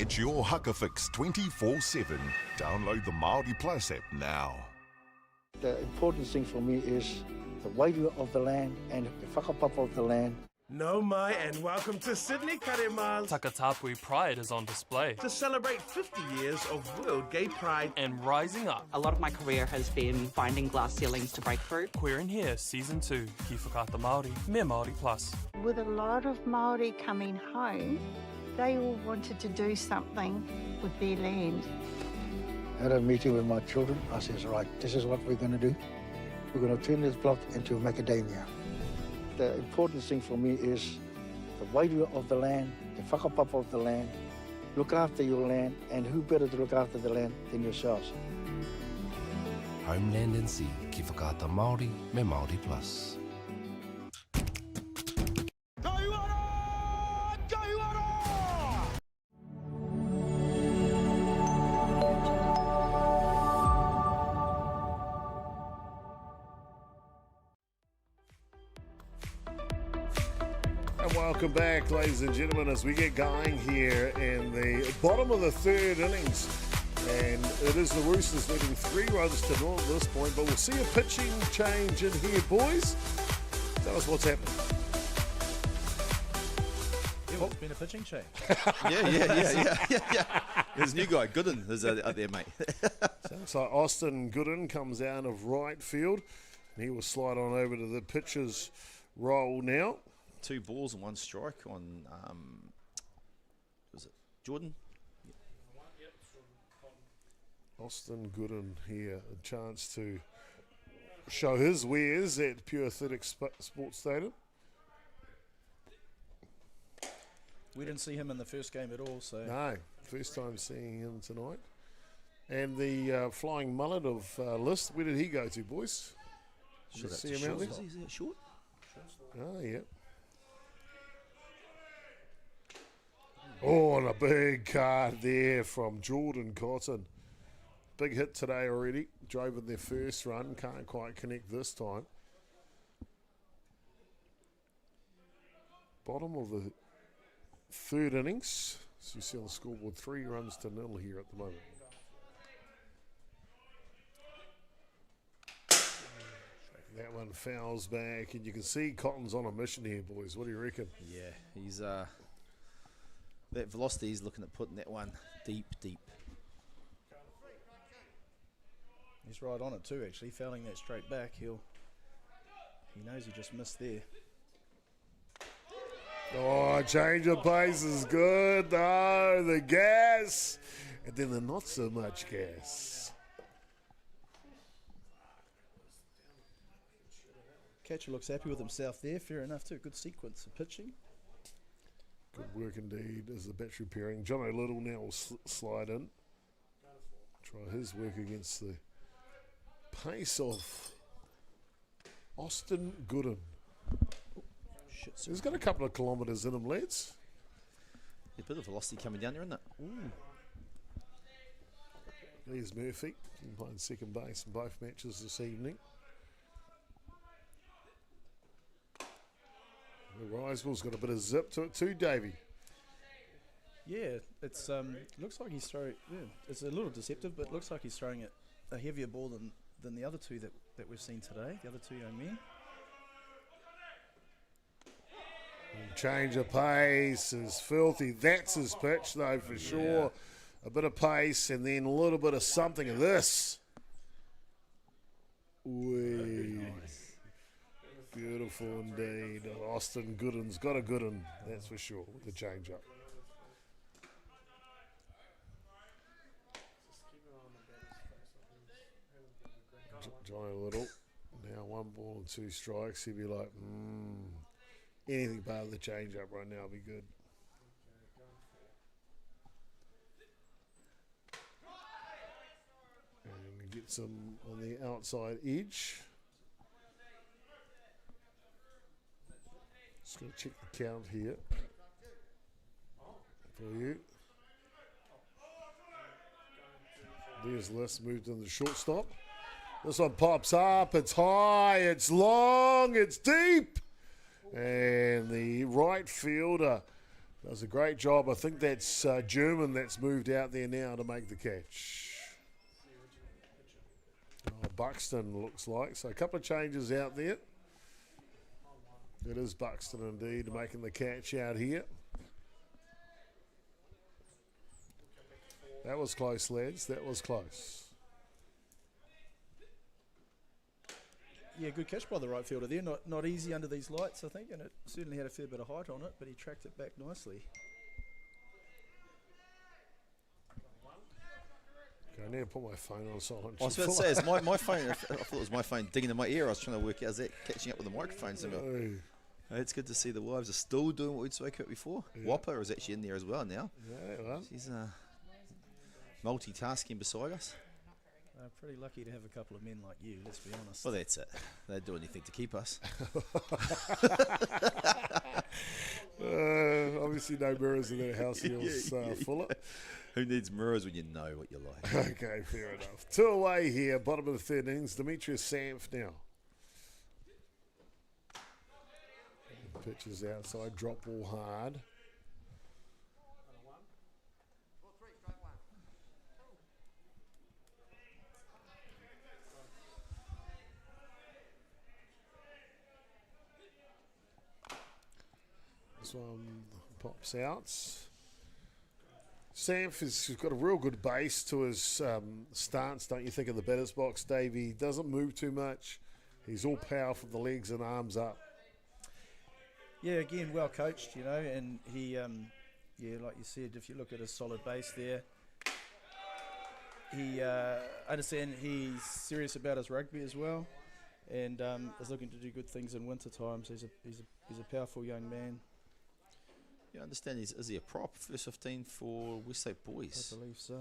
Speaker 8: Get your haka fix 24/7. Download the Māori Plus app now.
Speaker 9: The important thing for me is the wairua of the land and the whakapapa of the land.
Speaker 10: No mai and welcome to Sydney Karema
Speaker 11: Takatapui Pride is on display
Speaker 10: to celebrate 50 years of World Gay Pride
Speaker 11: and rising up.
Speaker 12: A lot of my career has been finding glass ceilings to break through.
Speaker 11: Queer in Here Season 2, Ki Whakata Māori, Me Māori Plus.
Speaker 13: With a lot of Māori coming home, they all wanted to do something with their land.
Speaker 9: I had a meeting with my children. I says, right, this is what we're going to do. We're going to turn this block into macadamia. The important thing for me is the wairua of the land, the whakapapa of the land. Look after your land, and who better to look after the land than yourselves?
Speaker 14: Homeland NZ, Ki Whakata Māori, Me Māori Plus.
Speaker 1: Welcome back, ladies and gentlemen, as we get going here in the bottom of the third innings. And it is the Roosters leading 3 runs to 0 at this point, but we'll see a pitching change in here, boys. Tell us what's happening.
Speaker 3: Yeah, well, it's been a pitching change.
Speaker 2: Yeah. There's a new guy, Gooden, is out there, mate.
Speaker 1: So Austin Gooden comes out of right field, and he will slide on over to the pitcher's role now.
Speaker 2: 2 balls and 1 strike on, was it Jordan?
Speaker 1: Austin Gooden here, a chance to show his wares at Pure Athletic Sports Stadium.
Speaker 3: We didn't see him in the first game at all, so...
Speaker 1: No, first time seeing him tonight. And the flying mullet of List, where did he go to, boys?
Speaker 2: Sure,
Speaker 1: see him out there?
Speaker 2: Is that short?
Speaker 1: Oh, yeah. Oh, and a big card there from Jordan Cotton. Big hit today already. Drove in their first run. Can't quite connect this time. Bottom of the third innings. So you see on the scoreboard 3 runs to 0 here at the moment. That one fouls back, and you can see Cotton's on a mission here, boys. What do you reckon?
Speaker 2: Yeah, he's that velocity, he's looking at putting that one deep.
Speaker 3: He's right on it too, actually, fouling that straight back. He knows he just missed there.
Speaker 1: Oh, change of pace is good. Oh, the gas. And then the not so much gas.
Speaker 3: Catcher looks happy with himself there. Fair enough too. Good sequence of pitching.
Speaker 1: Good work indeed as the battery pairing. John O'Little now will slide in. Try his work against the pace of Austin Gooden. He's got a couple of kilometres in him, lads.
Speaker 2: A bit of velocity coming down there, isn't it?
Speaker 1: There's Murphy. Been playing second base in both matches this evening. The Riseball's got a bit of zip to it too, Davey.
Speaker 3: Yeah, it's looks like he's throwing. Yeah, it's a little deceptive, but it looks like he's throwing it a heavier ball than the other 2 that we've seen today. The other 2 young men.
Speaker 1: And change of pace is filthy. That's his pitch, though, for sure. A bit of pace and then a little bit of something of this. Wee. Beautiful indeed. Austin Gooden's got a good one, that's for sure, with the change up. Johnny Little, now 1 ball and 2 strikes. He'd be like, anything but the change up right now would be good. And he gets him on the outside edge. Just going to check the count here for you. There's List moved in the shortstop. This one pops up. It's high. It's long. It's deep. And the right fielder Does a great job. I think that's German that's moved out there now to make the catch. Buxton looks like. So a couple of changes out there. It is Buxton indeed making the catch out here. That was close, lads. That was close.
Speaker 3: Yeah, good catch by the right fielder there. Not easy under these lights, I think, and it certainly had a fair bit of height on it, but he tracked it back nicely.
Speaker 1: Okay, I need to put my phone on silent.
Speaker 2: I was about to say, it's my phone. I thought it was my phone digging in my ear. I was trying to work out, is that catching up with the microphone somehow? It's good to see the wives are still doing what we'd spoke about before. Yeah. Whopper is actually in there as well now.
Speaker 1: Yeah, well.
Speaker 2: She's multitasking beside us.
Speaker 3: Pretty lucky to have a couple of men like you, let's be honest.
Speaker 2: Well, that's it. They'd do anything to keep us.
Speaker 1: Obviously no mirrors in that house feels fuller.
Speaker 2: Who needs mirrors when you know what you like?
Speaker 1: Okay, fair enough. 2 away here, bottom of the third innings. Demetrius Sanf now. Pitches outside, drop ball hard. This one pops out. Sanf has got a real good base to his stance, don't you think, in the batter's box, Dave? He doesn't move too much. He's all power from the legs and arms up.
Speaker 3: Yeah, again, well coached, you know, and he, like you said, if you look at his solid base there, he, I understand he's serious about his rugby as well, and is looking to do good things in winter times. He's a powerful young man.
Speaker 2: Yeah, I understand. Is he a prop, first 15 for Westlake boys?
Speaker 3: I believe so.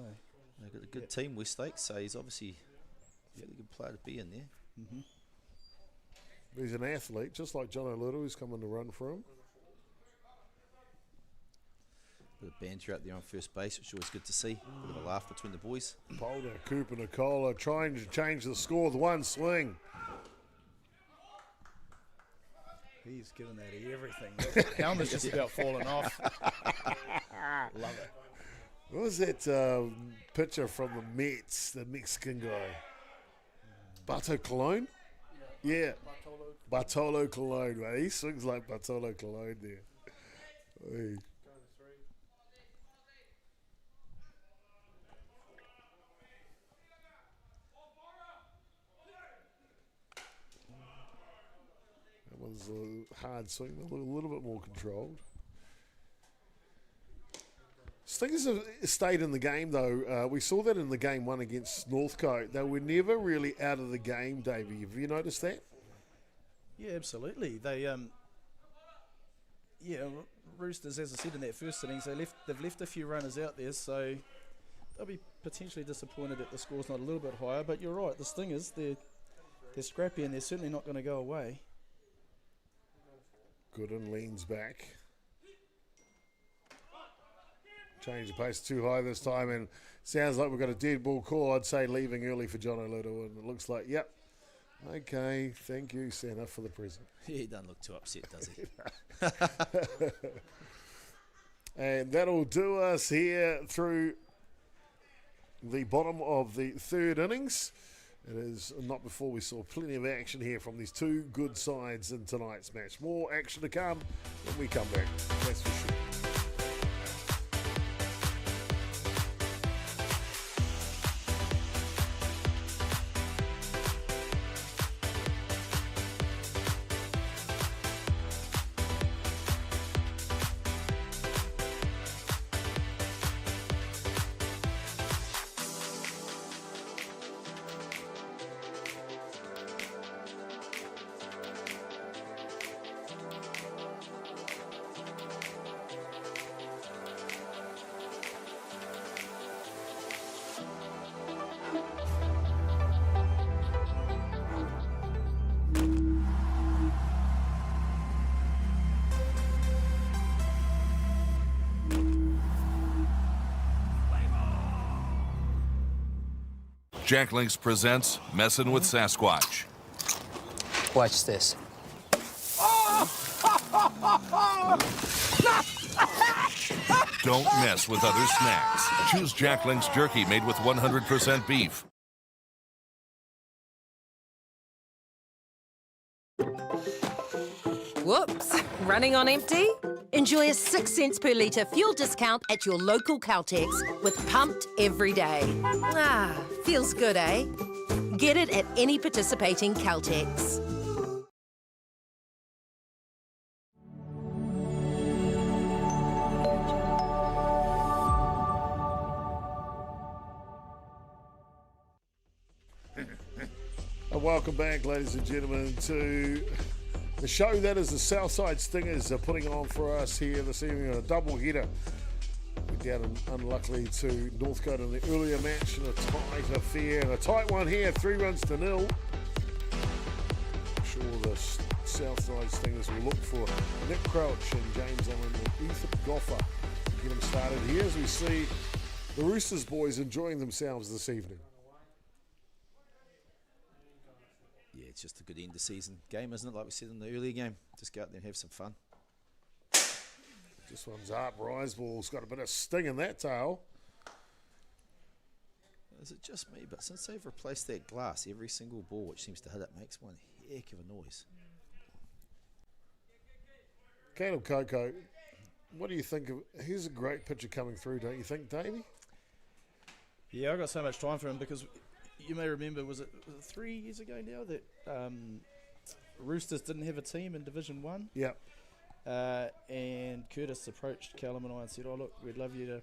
Speaker 2: They've got a good team, Westlake, so he's obviously a fairly good player to be in there.
Speaker 3: Mm-hmm.
Speaker 1: He's an athlete, just like John O'Little, who's coming to run for him.
Speaker 2: Bit of banter out there on first base, which is always good to see. Bit of a laugh between the boys.
Speaker 1: Boulder, Cooper, Nicola trying to change the score with one swing.
Speaker 3: He's given that everything. The helmet's just about falling off. Love it.
Speaker 1: What was that picture from the Mets, the Mexican guy? Bartolo Colon? Yeah. Bartolo Colon, man. He swings like Bartolo Colon there. Hey. That one's a hard swing, a little bit more controlled. Stingers have stayed in the game, though. We saw that in the game one against Northcote. They were never really out of the game, Davey. Have you noticed that?
Speaker 3: Yeah, absolutely. They, Roosters, as I said in that first innings, they've left a few runners out there, so they'll be potentially disappointed that the score's not a little bit higher. But you're right, the Stingers, they're scrappy and they're certainly not going to go away.
Speaker 1: Gooden leans back. Change the pace too high this time, and sounds like we've got a dead ball call. I'd say leaving early for John O'Little, and it looks like, yep. Okay, thank you, Santa, for the present.
Speaker 2: He doesn't look too upset, does he?
Speaker 1: And that'll do us here through the bottom of the third innings. It is not before we saw plenty of action here from these two good sides in tonight's match. More action to come when we come back, that's for sure.
Speaker 15: Jack Links presents Messin' with Sasquatch.
Speaker 14: Watch this.
Speaker 15: Don't mess with other snacks. Choose Jack Link's jerky made with 100% beef.
Speaker 5: Whoops, running on empty? Enjoy a 6 cents per litre fuel discount at your local Caltex with Pumped every day. Ah, feels good, eh? Get it at any participating Caltex.
Speaker 1: Welcome back, ladies and gentlemen, to the show that is the Southside Stingers are putting on for us here this evening on a double header. We're down unluckily to Northcote in the earlier match in a tight affair, and a tight one here, 3-0. I'm sure the Southside Stingers will look for Nick Crouch and James Allen and Ethan Goffer to get them started here as we see the Roosters boys enjoying themselves this evening.
Speaker 2: Yeah, it's just a good end of season game, isn't it? Like we said in the earlier game, just go out there and have some fun.
Speaker 1: This one's up. Riseball's got a bit of sting in that tail.
Speaker 2: Is it just me? But since they've replaced that glass, every single ball which seems to hit it makes one heck of a noise.
Speaker 1: Caleb Coco, what do you think of? Here's a great picture coming through, don't you think, Davey?
Speaker 3: Yeah, I got so much time for him because you may remember, was it 3 years ago now that Roosters didn't have a team in Division 1?
Speaker 1: Yep.
Speaker 3: And Curtis approached Callum and I and said, "Oh look, we'd love you to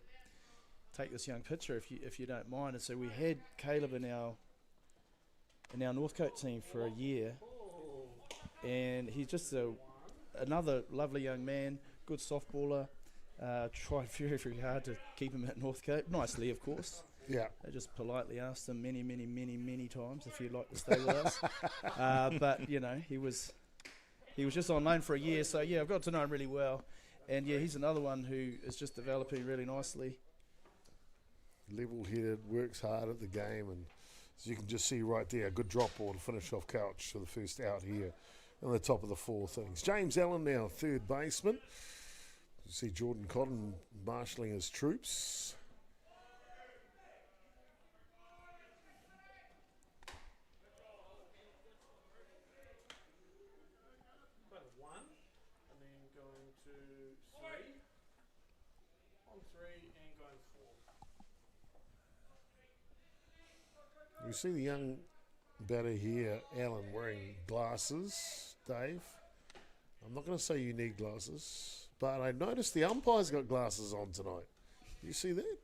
Speaker 3: take this young pitcher if you don't mind." And so we had Caleb in our Northcote team for a year, and he's just another lovely young man, good softballer. Tried very, very hard to keep him at Northcote, nicely of course.
Speaker 1: Yeah.
Speaker 3: I just politely asked him many times if he'd like to stay with us. But you know, he was just on loan for a year, so yeah, I've got to know him really well. And yeah, he's another one who is just developing really nicely.
Speaker 1: Level-headed, works hard at the game, and as you can just see right there, a good drop ball to finish off Couch for the first out here on the top of the four things. James Allen now, third baseman. You see Jordan Cotton marshalling his troops. We see the young batter here, Allen, wearing glasses, Dave. I'm not going to say you need glasses, but I noticed the umpire's got glasses on tonight. You see that?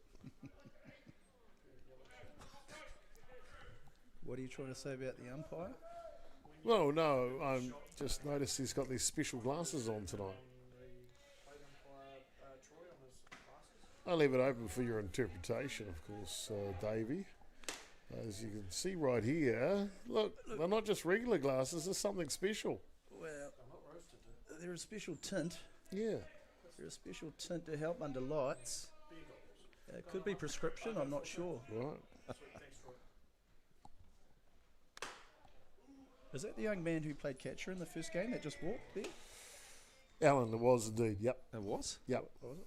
Speaker 3: What are you trying to say about the umpire?
Speaker 1: Well, no, I just noticed he's got these special glasses on tonight. I'll leave it open for your interpretation, of course, Davey. As you can see right here, look, they're not just regular glasses, there's something special.
Speaker 3: Well, they're a special tint.
Speaker 1: Yeah.
Speaker 3: They're a special tint to help under lights. It could be prescription, I'm not sure.
Speaker 1: Right.
Speaker 3: Is that the young man who played catcher in the first game that just walked there?
Speaker 1: Alan, it was indeed, yep.
Speaker 2: It was?
Speaker 1: Yep.
Speaker 3: Was it?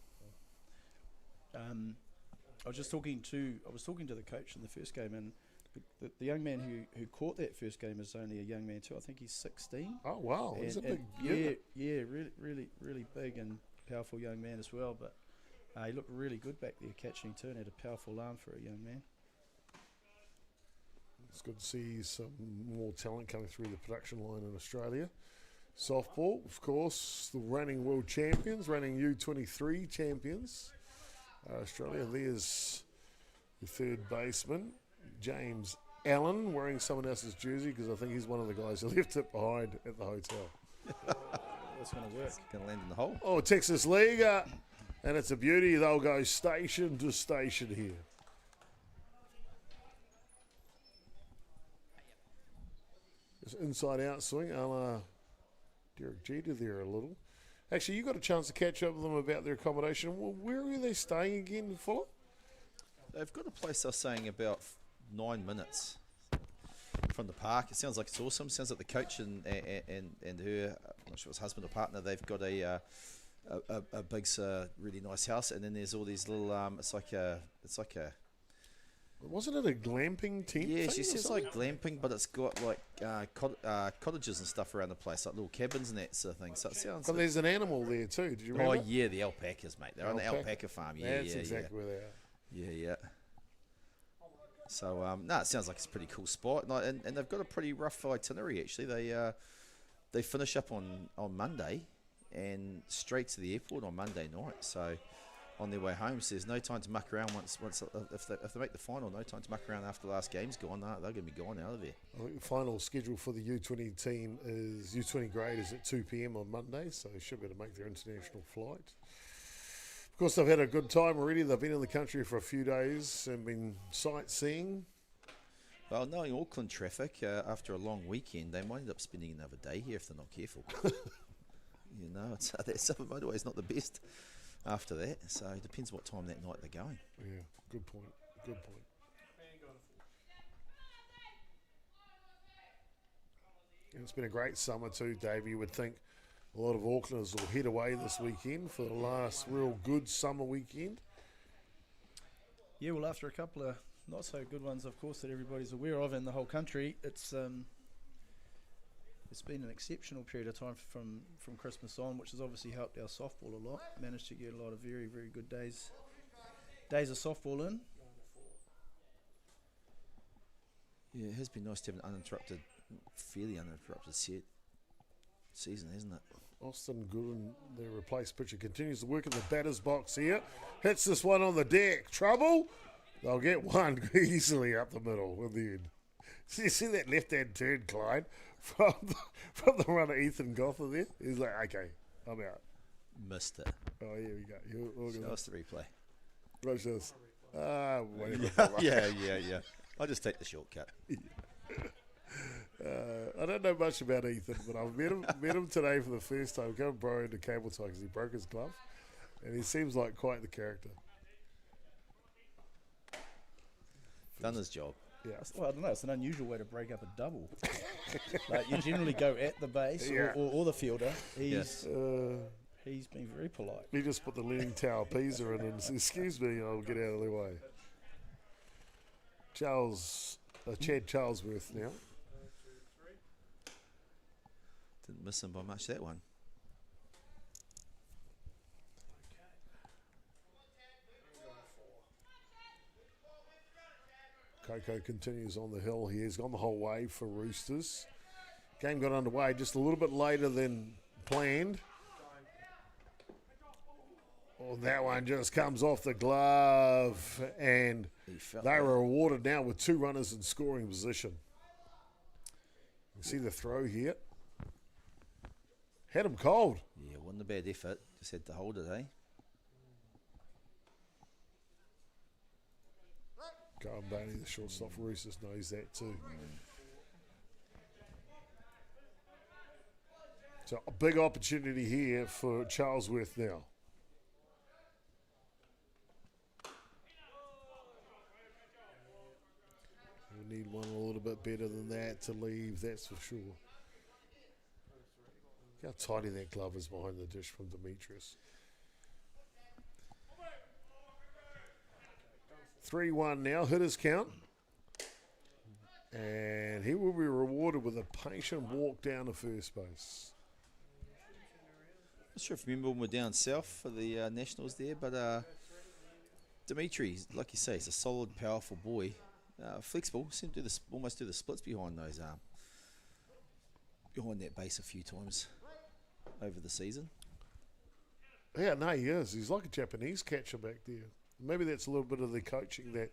Speaker 3: I was talking to the coach in the first game, and the young man who caught that first game is only a young man too. I think he's 16.
Speaker 1: Oh wow, he's a big really big and powerful young man as well. But he looked really good back there catching too, and had a powerful arm for a young man. It's good to see some more talent coming through the production line in Australia. Softball, of course, the reigning world champions, reigning U23 champions. Australia, there's the third baseman, James Allen, wearing someone else's jersey because I think he's one of the guys who left it behind at the hotel.
Speaker 3: That's going to work.
Speaker 2: Going to land in the hole.
Speaker 1: Oh, Texas League, and it's a beauty. They'll go station to station here. This inside-out swing, a la Derek Jeter there a little. Actually, you got a chance to catch up with them about their accommodation. Well, where are they staying again, Fuller?
Speaker 2: They've got a place they're saying about 9 minutes from the park. It sounds like it's awesome. Sounds like the coach and her, I'm not sure if it's husband or partner, they've got a a big, really nice house, and then there's all these little. It's like a.
Speaker 1: Wasn't it a glamping tent?
Speaker 2: Yeah,
Speaker 1: thing
Speaker 2: she
Speaker 1: or
Speaker 2: says
Speaker 1: something?
Speaker 2: like glamping, but it's got like cottages and stuff around the place, like little cabins and that sort of thing. So it sounds.
Speaker 1: But there's an animal there too. Did you remember?
Speaker 2: Oh yeah, the alpacas, mate. They're on the alpaca farm. Yeah,
Speaker 1: That's exactly where they are.
Speaker 2: Yeah. So no, it sounds like it's a pretty cool spot, and they've got a pretty rough itinerary actually. They finish up on Monday, and straight to the airport on Monday night. So on their way home, so there's no time to muck around once if they make the final. No time to muck around after the last game's gone. They're going to be gone out of there.
Speaker 1: I think the final schedule for the U20 team is U20 grade is at 2 p.m. on Monday, so they should be able to make their international flight. Of course, they've had a good time already. They've been in the country for a few days and been sightseeing.
Speaker 2: Well, knowing Auckland traffic, after a long weekend, they might end up spending another day here if they're not careful. You know, that Southern motorway is not the best after that, so it depends what time that night they're going.
Speaker 1: Yeah, good point. Good point. And it's been a great summer too, Dave. You would think a lot of Aucklanders will head away this weekend for the last real good summer weekend.
Speaker 3: Yeah, well, after a couple of not so good ones, of course, that everybody's aware of in the whole country, it's been an exceptional period of time from Christmas on, which has obviously helped our softball a lot. Managed to get a lot of very, very good days of softball in.
Speaker 2: Yeah, it has been nice to have an fairly uninterrupted season, hasn't it?
Speaker 1: Austin Gooden, their replaced pitcher, continues to work in the batter's box here. Hits this one on the deck. Trouble? They'll get one easily up the middle in the end. So you see that left-hand turn, Clyde, from the runner Ethan Gotha there? He's like, okay, I'm out.
Speaker 2: Missed it.
Speaker 1: Oh, here we go.
Speaker 2: Show us the replay.
Speaker 1: Right, show us. Whatever.
Speaker 2: Yeah. I'll just take the shortcut.
Speaker 1: I don't know much about Ethan, but I've met him today for the first time. Go and borrow into cable tie because he broke his glove, and he seems like quite the character.
Speaker 2: Done his job.
Speaker 1: Yeah.
Speaker 3: Well, I don't know. It's an unusual way to break up a double. Like you generally go at the base or the fielder. He's been very polite.
Speaker 1: He just put the leaning tower Pisa in and said, "Excuse me, I'll get out of the way." Chad Charlesworth now.
Speaker 2: Didn't miss him by much, that one.
Speaker 1: Coco continues on the hill. He has gone the whole way for Roosters. Game got underway just a little bit later than planned. Oh, that one just comes off the glove, and they were rewarded now with 2 runners in scoring position. You see the throw here. Had him cold.
Speaker 2: Yeah, wasn't a bad effort. Just had to hold it, eh?
Speaker 1: Graham Bailey, the shortstop for Roosters, knows that too. So a big opportunity here for Charlesworth now. We need one a little bit better than that to leave, that's for sure. Look how tidy that glove is behind the dish from Demetrius. 3-1 now, hitters count. And he will be rewarded with a patient walk down to first base.
Speaker 2: Not sure if you remember when we were down south for the Nationals there, but Dimitri, like you say, he's a solid, powerful boy. Flexible, seemed to almost do the splits behind those behind that base a few times over the season.
Speaker 1: Yeah, no, he is. He's like a Japanese catcher back there. Maybe that's a little bit of the coaching that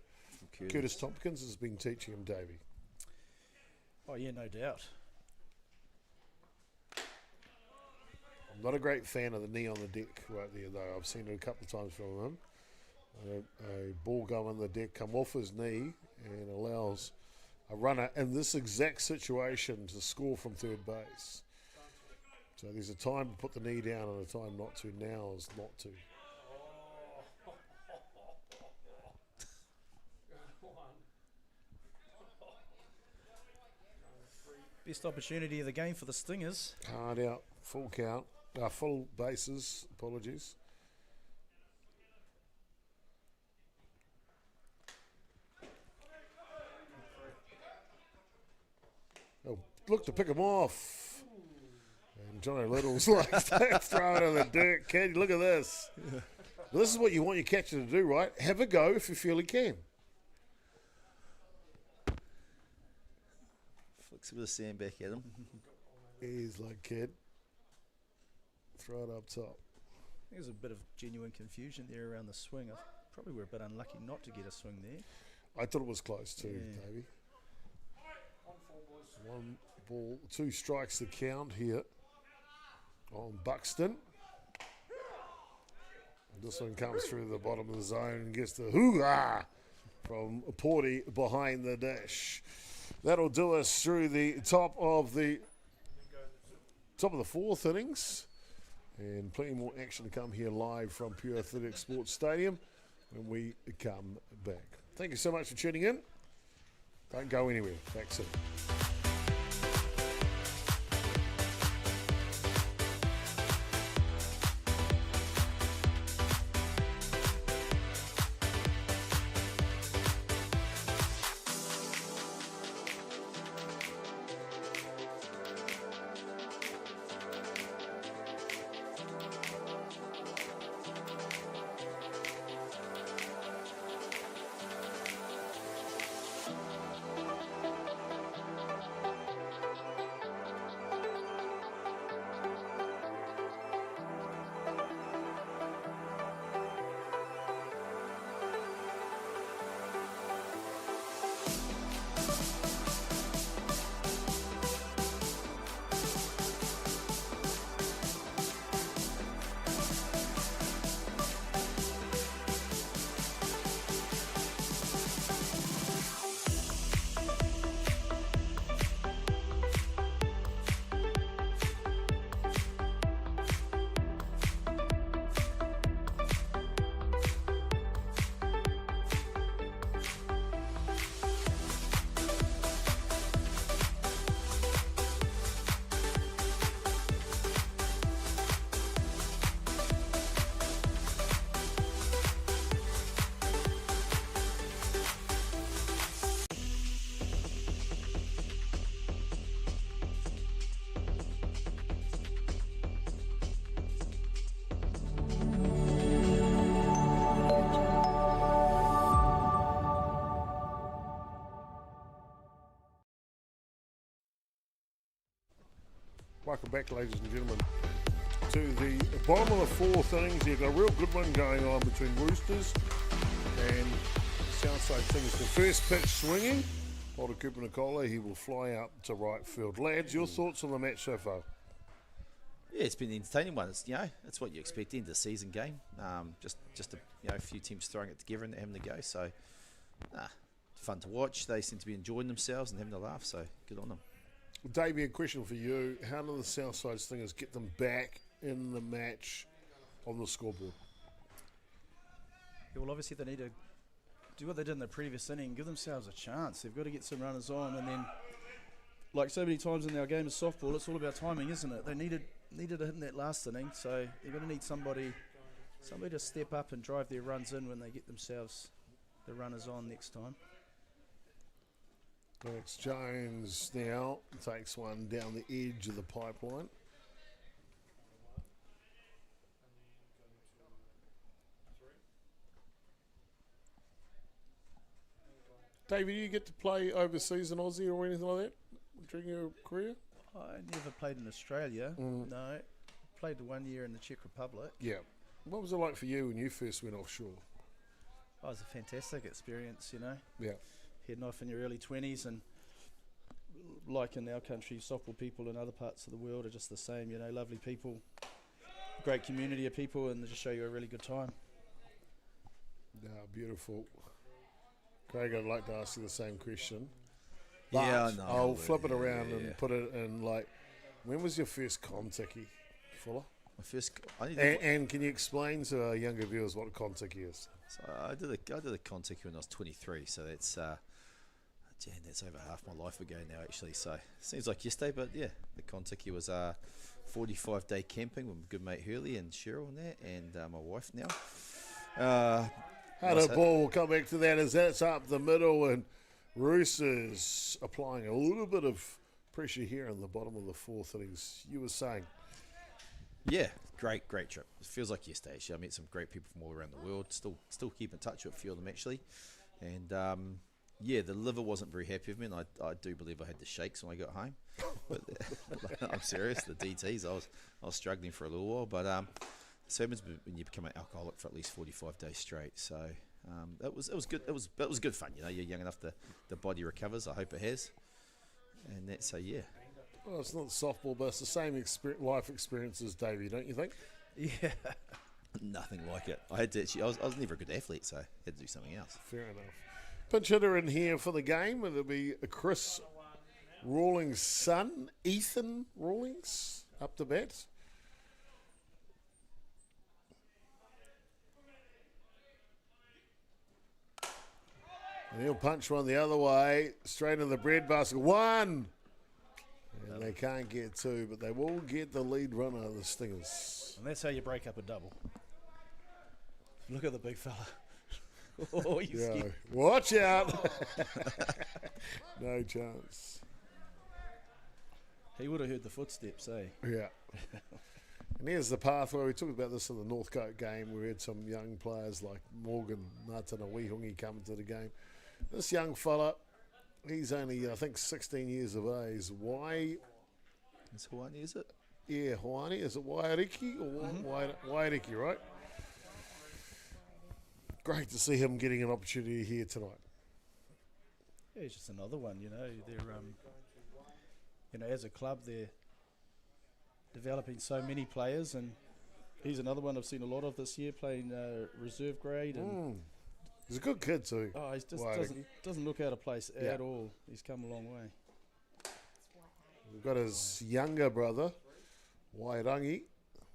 Speaker 1: Curtis Tompkins has been teaching him, Davey.
Speaker 3: Oh, yeah, no doubt.
Speaker 1: I'm not a great fan of the knee on the deck right there, though. I've seen it a couple of times from him. A ball go on the deck, come off his knee, and allows a runner in this exact situation to score from third base. So there's a time to put the knee down and a time not to. Now is not to.
Speaker 3: Best opportunity of the game for the Stingers.
Speaker 1: Hard out, full count. Full bases. Apologies. Oh, look to pick him off. And Johnny Little's like, throw it in the dirt. Kid, look at this. This is what you want your catcher to do, right? Have a go if you feel he can.
Speaker 2: Flicks a bit of sand back at him.
Speaker 1: He's like, kid, throw it up top.
Speaker 3: I think there's a bit of genuine confusion there around the swing. I probably were a bit unlucky not to get a swing there.
Speaker 1: I thought it was close too, Davey. 1 ball, 2 strikes to count here on Buxton. And this one comes through the bottom of the zone and gets the hoo-ah from Porty behind the dish. That'll do us through the top of the 4th innings. And plenty more action to come here live from Pure Athletic Sports Stadium when we come back. Thank you so much for tuning in. Don't go anywhere. Back soon. Welcome back, ladies and gentlemen, to the bottom of the 4th innings. You've got a real good one going on between Roosters and Southside. Things the first pitch swinging. Walter Cooper Nicola, he will fly out to right field. Lads, your thoughts on the match so far?
Speaker 2: Yeah, it's been an entertaining one. It's, that's what you expect in the season game. Just a few teams throwing it together and having to go. So, fun to watch. They seem to be enjoying themselves and having a laugh. So, good on them.
Speaker 1: Davey, a question for you. How do the Southside Stingers get them back in the match on the scoreboard?
Speaker 3: Yeah, well, obviously they need to do what they did in the previous inning, give themselves a chance. They've got to get some runners on, and then, like so many times in our game of softball, it's all about timing, isn't it? They needed to hit in that last inning, so they're going to need somebody to step up and drive their runs in when they get themselves the runners on next time.
Speaker 1: Max Jones now takes one down the edge of the pipeline. David, do you get to play overseas in Aussie or anything like that during your career?
Speaker 3: I never played in Australia. No. Played 1 year in the Czech Republic.
Speaker 1: Yeah. What was it like for you when you first went offshore?
Speaker 3: Oh, it was a fantastic experience,
Speaker 1: Yeah.
Speaker 3: Heading off in your early 20s, and like in our country, softball people in other parts of the world are just the same, lovely people, great community of people, and they just show you a really good time.
Speaker 1: Yeah, beautiful. Craig, I'd like to ask you the same question.
Speaker 2: Yeah, I know.
Speaker 1: I'll flip it around and put it in, when was your first Contiki, Fuller?
Speaker 2: My first...
Speaker 1: And can you explain to our younger viewers what Contiki is?
Speaker 2: So I did a Contiki when I was 23, so that's Jan, that's over half my life ago now, actually. So seems like yesterday, but yeah, the Contiki was 45-day camping with my good mate Hurley and Cheryl and that, and my wife now.
Speaker 1: How the ball will come back to that as that's up the middle, and Roosters applying a little bit of pressure here in the bottom of the fourth innings. You were saying.
Speaker 2: Yeah, great trip. It feels like yesterday. Actually, I met some great people from all around the world. Still keep in touch with a few of them actually, and yeah, the liver wasn't very happy with me, and I do believe I had the shakes when I got home. But I'm serious, the DTs. I was struggling for a little while, but so happens when you become an alcoholic for at least 45 days straight. So it was good. It was good fun. You know, you're young enough, the body recovers. I hope it has, and that's so yeah.
Speaker 1: Well, it's not softball, but it's the same life experience as Davey, don't you think?
Speaker 3: Yeah.
Speaker 2: Nothing like it. I had to actually. I was never a good athlete, so I had to do something else.
Speaker 1: Fair enough. Pinch hitter in here for the game. It'll be Chris Rawlings' son, Ethan Rawlings, up to bat. And he'll punch one the other way, straight in the breadbasket. One! And they can't get two, but they will get the lead runner, the Stingers.
Speaker 3: And that's how you break up a double. Look at the big fella. Oh, you scared.
Speaker 1: Watch out. No chance.
Speaker 3: He would have heard the footsteps, eh?
Speaker 1: Yeah. And here's the pathway. We talked about this in the Northcote game. We had some young players like Morgan Natana-Wihungi coming to the game. This young fella, he's only, I think, 16 years of age. Why?
Speaker 2: It's Hawani, is it?
Speaker 1: Yeah, Hawani. Is it Wairiki or Wairiki, right? Great to see him getting an opportunity here tonight.
Speaker 3: Yeah, he's just another one, you know. They're, as a club, they're developing so many players, and he's another one I've seen a lot of this year playing reserve grade. And
Speaker 1: he's a good kid too.
Speaker 3: Oh, he just doesn't look out of place at all. He's come a long way.
Speaker 1: We've got his younger brother, Wairangi.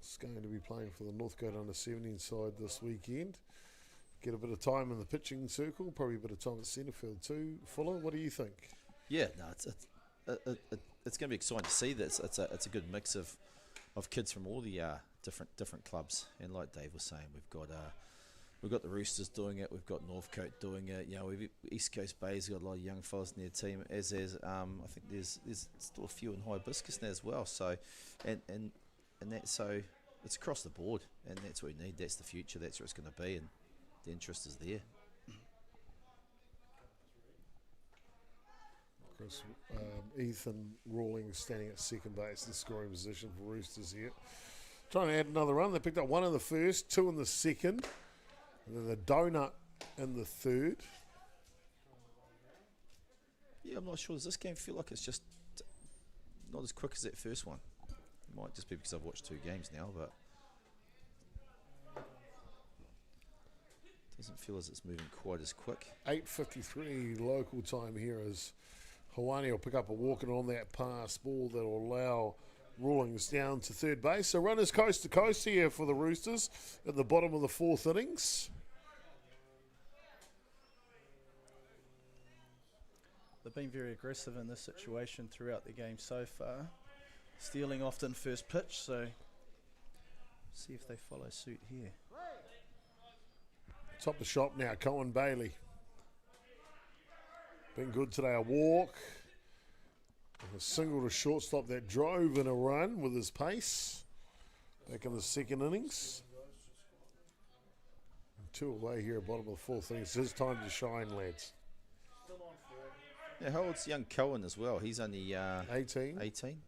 Speaker 1: He's going to be playing for the Northcote under-17 side this weekend. Get a bit of time in the pitching circle, probably a bit of time at centre field too. Fuller, what do you think?
Speaker 2: Yeah, no, it's going to be exciting to see that. It's a good mix of kids from all the different clubs. And like Dave was saying, we've got the Roosters doing it. We've got Northcote doing it. You know, East Coast Bay's got a lot of young fellas in their team. I think there's still a few in Hibiscus now as well. So, and that's so it's across the board, and that's what we need. That's the future. That's where it's going to be, and the interest is there.
Speaker 1: Of course, Ethan Rawlings standing at second base in scoring position for Roosters here. Trying to add another run. They picked up one in the first, two in the second, and then the donut in the third.
Speaker 2: Yeah, I'm not sure. Does this game feel like it's just not as quick as that first one? It might just be because I've watched two games now, but doesn't feel as it's moving quite as quick.
Speaker 1: 8:53 local time here as Hawani will pick up a walk and on that pass ball that will allow Rawlings down to third base. So runners coast to coast here for the Roosters at the bottom of the fourth innings.
Speaker 3: They've been very aggressive in this situation throughout the game so far. Stealing often first pitch, so see if they follow suit here.
Speaker 1: Top of the shop now, Cohen Bailey. Been good today, a walk. A single to shortstop that drove in a run with his pace. Back in the second innings. And two away here at bottom of the fourth innings. It's his time to shine, lads.
Speaker 2: Yeah, how old's young Cohen as well? He's only
Speaker 1: 18.
Speaker 2: 18.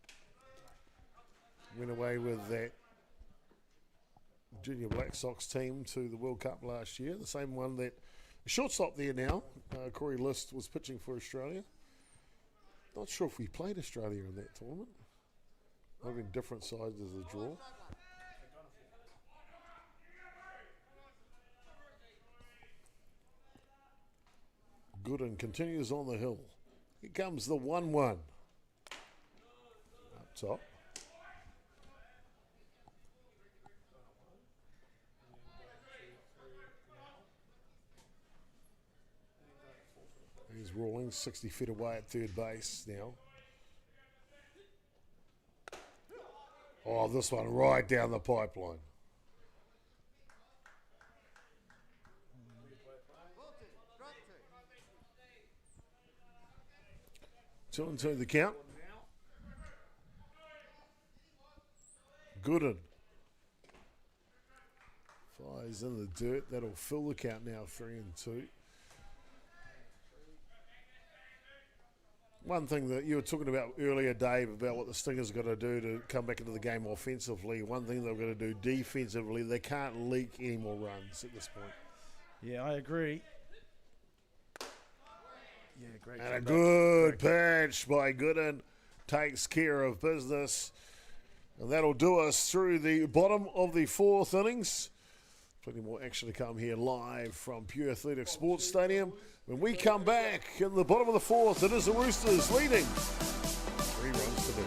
Speaker 1: Went away with that Junior Black Sox team to the World Cup last year. The same one that shortstop there now. Corey List was pitching for Australia. Not sure if we played Australia in that tournament. Might have been different sides of the draw. Gooden continues on the hill. Here comes the 1-1. Up top. He's rolling 60 feet away at third base now. Oh, this one right down the pipeline. Two and two the count. Gooden flies in the dirt. That'll fill the count now, 3-2. One thing that you were talking about earlier, Dave, about what the Stingers got to do to come back into the game offensively. One thing they've got to do defensively, they can't leak any more runs at this point.
Speaker 3: Yeah, I agree. Yeah, great.
Speaker 1: And a good pitch by Gooden takes care of business. And that'll do us through the bottom of the fourth innings. Plenty more action to come here live from Pure Athletic Sports Stadium. When we come back in the bottom of the fourth, it is the Roosters leading 3 runs to 0.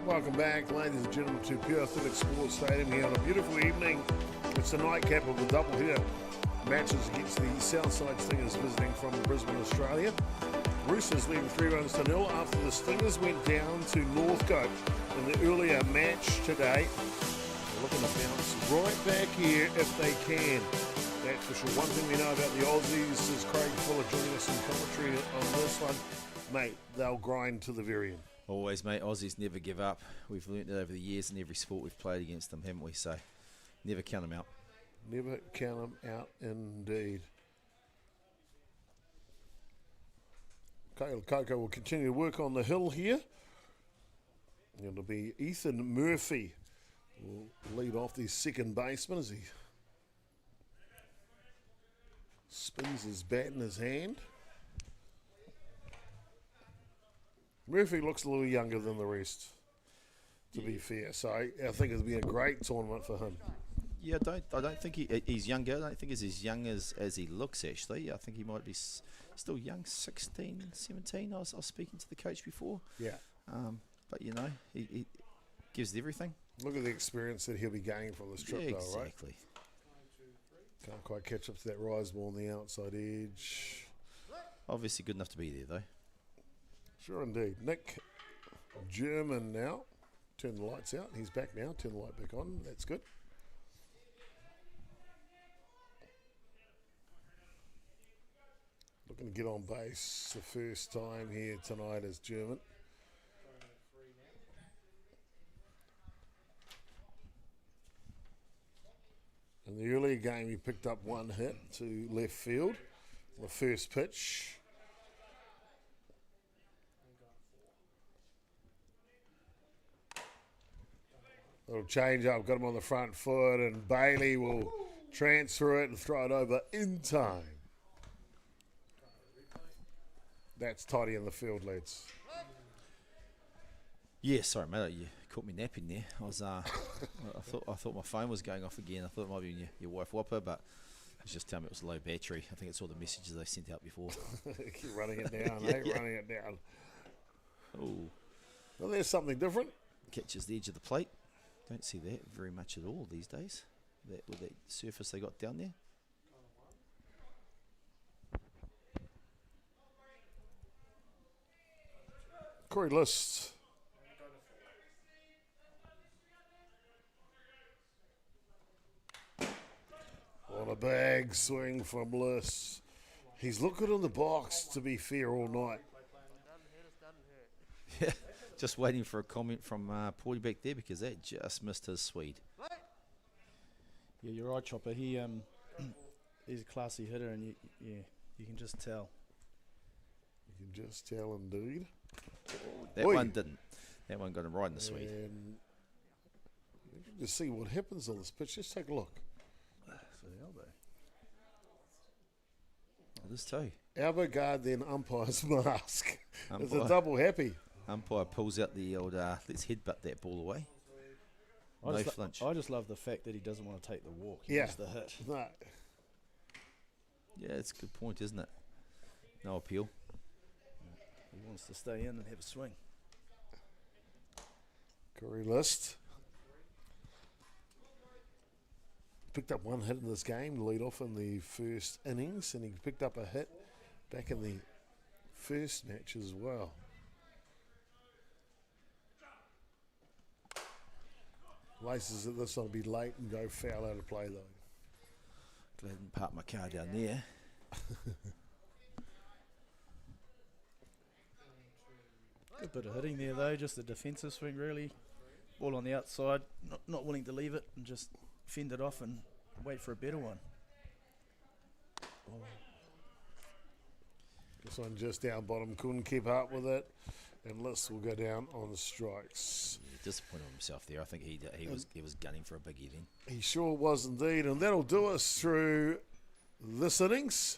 Speaker 1: Welcome back, ladies and gentlemen, to Pure Athletic Sports Stadium here on a beautiful evening. It's the nightcap of the double hitter matches against the Southside Stingers visiting from Brisbane, Australia. Roosters leading 3 runs to 0 after the Stingers went down to Northcote in the earlier match today. They're looking to bounce right back here if they can. That's for sure. One thing we know about the Aussies is Craig Fuller joining us in commentary on this one. Mate, they'll grind to the very end.
Speaker 2: Always, mate. Aussies never give up. We've learnt it over the years in every sport we've played against them, haven't we? So, never count them out.
Speaker 1: Never count them out, indeed. Kale Coco will continue to work on the hill here. It'll be Ethan Murphy will lead off the second baseman as he spins his bat in his hand. Murphy looks a little younger than the rest, to be fair. So I think it'll be a great tournament for him.
Speaker 2: Yeah, I don't think he's younger. I don't think he's as young as he looks, actually. I think he might be still young, 16, 17. I was speaking to the coach before.
Speaker 1: Yeah.
Speaker 2: But, you know, he gives it everything.
Speaker 1: Look at the experience that he'll be gaining from this trip,
Speaker 2: yeah,
Speaker 1: though, right?
Speaker 2: Exactly.
Speaker 1: Can't quite catch up to that rise ball on the outside edge.
Speaker 2: Obviously good enough to be there, though.
Speaker 1: Sure, indeed. Nick German now. Turn the lights out. He's back now. Turn the light back on. That's good. Looking to get on base the first time here tonight as German. In the earlier game, he picked up one hit to left field. The first pitch. Little change up, got him on the front foot, and Bailey will transfer it and throw it over in time. That's tidy in the field, lads.
Speaker 2: Yeah, sorry, mate. You caught me napping there. I was, I thought my phone was going off again. I thought it might be your wife Whopper, but it was just telling me it was low battery. I think it's all the messages they sent out before.
Speaker 1: Keep running it down,
Speaker 2: Yeah.
Speaker 1: Running it down.
Speaker 2: Oh.
Speaker 1: Well, there's something different.
Speaker 2: catches the edge of the plate. Don't see that very much at all these days. That with that surface they got down there.
Speaker 1: Corey List. On a bag swing from List. He's looked good on the box, to be fair, all night.
Speaker 2: Yeah, just waiting for a comment from Paulie back there because that just missed his Swede.
Speaker 3: Yeah, you're right, Chopper. He's a classy hitter, and you can just tell.
Speaker 1: You can just tell, indeed.
Speaker 2: That one didn't. That one got him right in the Swede.
Speaker 1: And just see what happens on this pitch. Just take a look.
Speaker 3: For the elbow.
Speaker 2: It is too.
Speaker 1: Elbow guard, then umpire's mask. It's a
Speaker 2: Umpire.
Speaker 1: double happy.
Speaker 2: Umpire pulls out the old, let's headbutt that ball away. No flinch.
Speaker 3: I just love the fact that he doesn't want to take the walk. He
Speaker 1: Yeah.
Speaker 3: wants the hit.
Speaker 1: No.
Speaker 2: Yeah, it's a good point, isn't it? No appeal.
Speaker 3: He wants to stay in and have a swing.
Speaker 1: Corey List. Picked up one hit in this game, lead off in the first innings, and he picked up a hit back in the first match as well. Laces that this one will be late and go foul out of play though.
Speaker 2: Glad I didn't park my car down there.
Speaker 3: Good bit of hitting there though, just the defensive swing really. Ball on the outside, not willing to leave it and just fend it off and wait for a better one.
Speaker 1: This one just down bottom, couldn't keep up with it, and List will go down on the strikes.
Speaker 2: Yeah, disappointed with himself there. I think he was gunning for a biggie then.
Speaker 1: He sure was indeed, and that'll do us through this innings.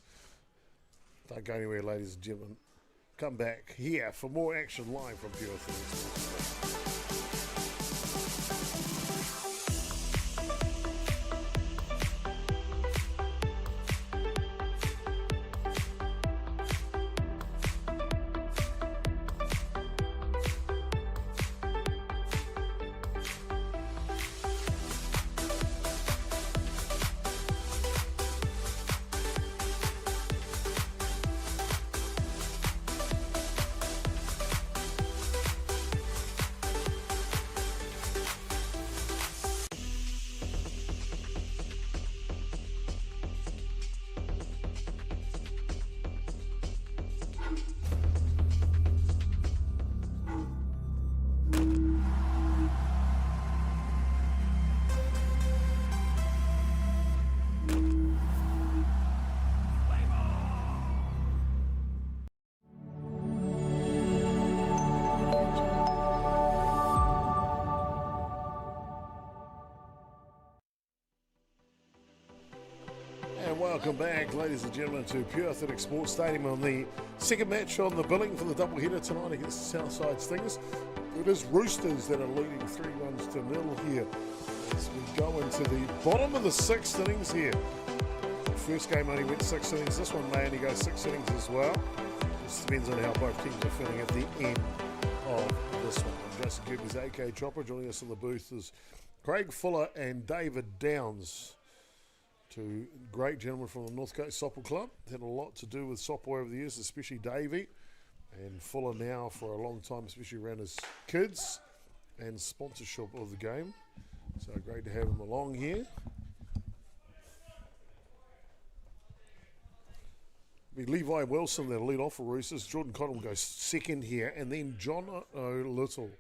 Speaker 1: Don't go anywhere, ladies and gentlemen. Come back here for more action live from Pure Things. Welcome back, ladies and gentlemen, to Pure Athletic Sports Stadium on the second match on the billing for the doubleheader tonight against the Southside Stingers. It is Roosters that are leading 3-0 here as we go into the bottom of the sixth innings here. The first game only went 6 innings. This one may only go 6 innings as well. Just depends on how both teams are feeling at the end of this one. I'm Jason.chopper.gerbes, Chopper. Joining us in the booth is Craig Fuller and David Downs. Two great gentlemen from the North Coast Soccer Club. Had a lot to do with soccer over the years, especially Davey and Fuller now for a long time, especially around his kids and sponsorship of the game. So great to have him along here. Be Levi Wilson that'll lead off for Roosters. Jordan Cotton will go second here, and then John O'Little.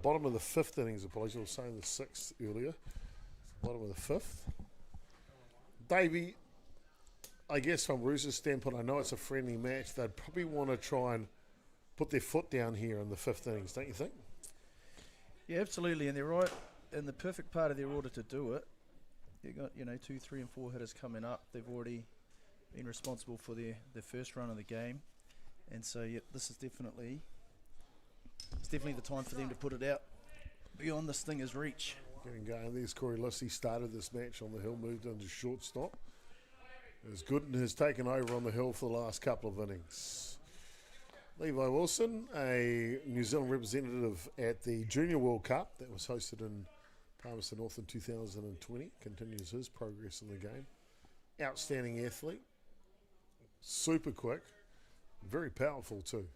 Speaker 1: Bottom of the fifth innings, apologies, I was saying the sixth earlier. Bottom of the fifth. Davey, I guess from Roosters' standpoint, I know it's a friendly match. They'd probably want to try and put their foot down here in the fifth innings, don't you think?
Speaker 3: Yeah, absolutely, and they're right in the perfect part of their order to do it. You've got 2, 3, and 4 hitters coming up. They've already been responsible for their first run of the game, and so this is definitely the time for them to put it out beyond this Stingers' reach.
Speaker 1: Getting going. There's Corey List. He started this match on the hill, moved into shortstop. As Gooden has taken over on the hill for the last couple of innings. Levi Wilson, a New Zealand representative at the Junior World Cup that was hosted in Palmerston North in 2020, continues his progress in the game. Outstanding athlete, super quick, very powerful too.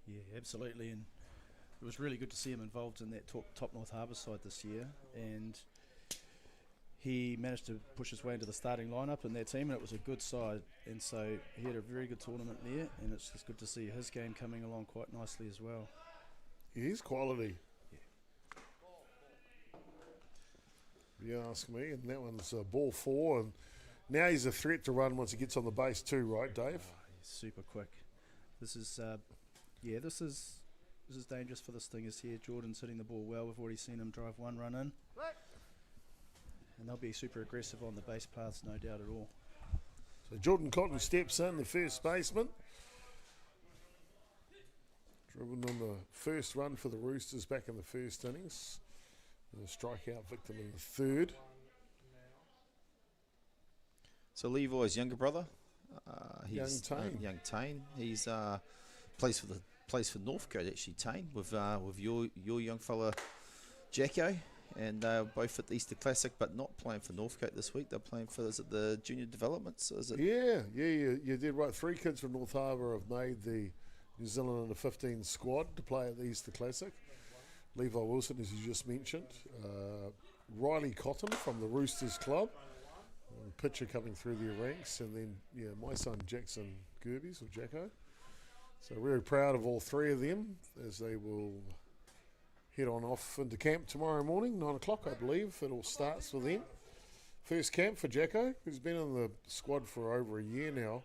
Speaker 3: Yeah, absolutely, and it was really good to see him involved in that top North Harbour side this year, and he managed to push his way into the starting lineup in that team, and it was a good side, and so he had a very good tournament there, and it's just good to see his game coming along quite nicely as well.
Speaker 1: He's quality. You ask me, and that one's ball 4, and now he's a threat to run once he gets on the base too, right, Dave?
Speaker 3: He's super quick. This is, this is dangerous for the Stingers here. Jordan's hitting the ball well. We've already seen him drive one run in. And they'll be super aggressive on the base paths, no doubt at all.
Speaker 1: So Jordan Cotton steps in, the first baseman. Driven on the first run for the Roosters back in the first innings. And a strikeout victim in the third.
Speaker 2: So Levi's younger brother,
Speaker 1: Young Tane.
Speaker 2: Young Tane. He's plays for Northcote actually. Tane with your young fella Jacko. And both at the Easter Classic, but not playing for Northcote this week. They're playing for, is it the junior developments? Is it?
Speaker 1: Yeah, you did right. 3 kids from North Harbour have made the New Zealand under 15 squad to play at the Easter Classic. Levi Wilson, as you just mentioned. Riley Cotton from the Roosters club. Pitcher coming through their ranks. And then, my son Jason.chopper.gerbes, or Jacko. So very proud of all 3 of them as they will head on off into camp tomorrow morning, 9 o'clock, I believe. It all starts for them. First camp for Jacko, who's been in the squad for over a year now.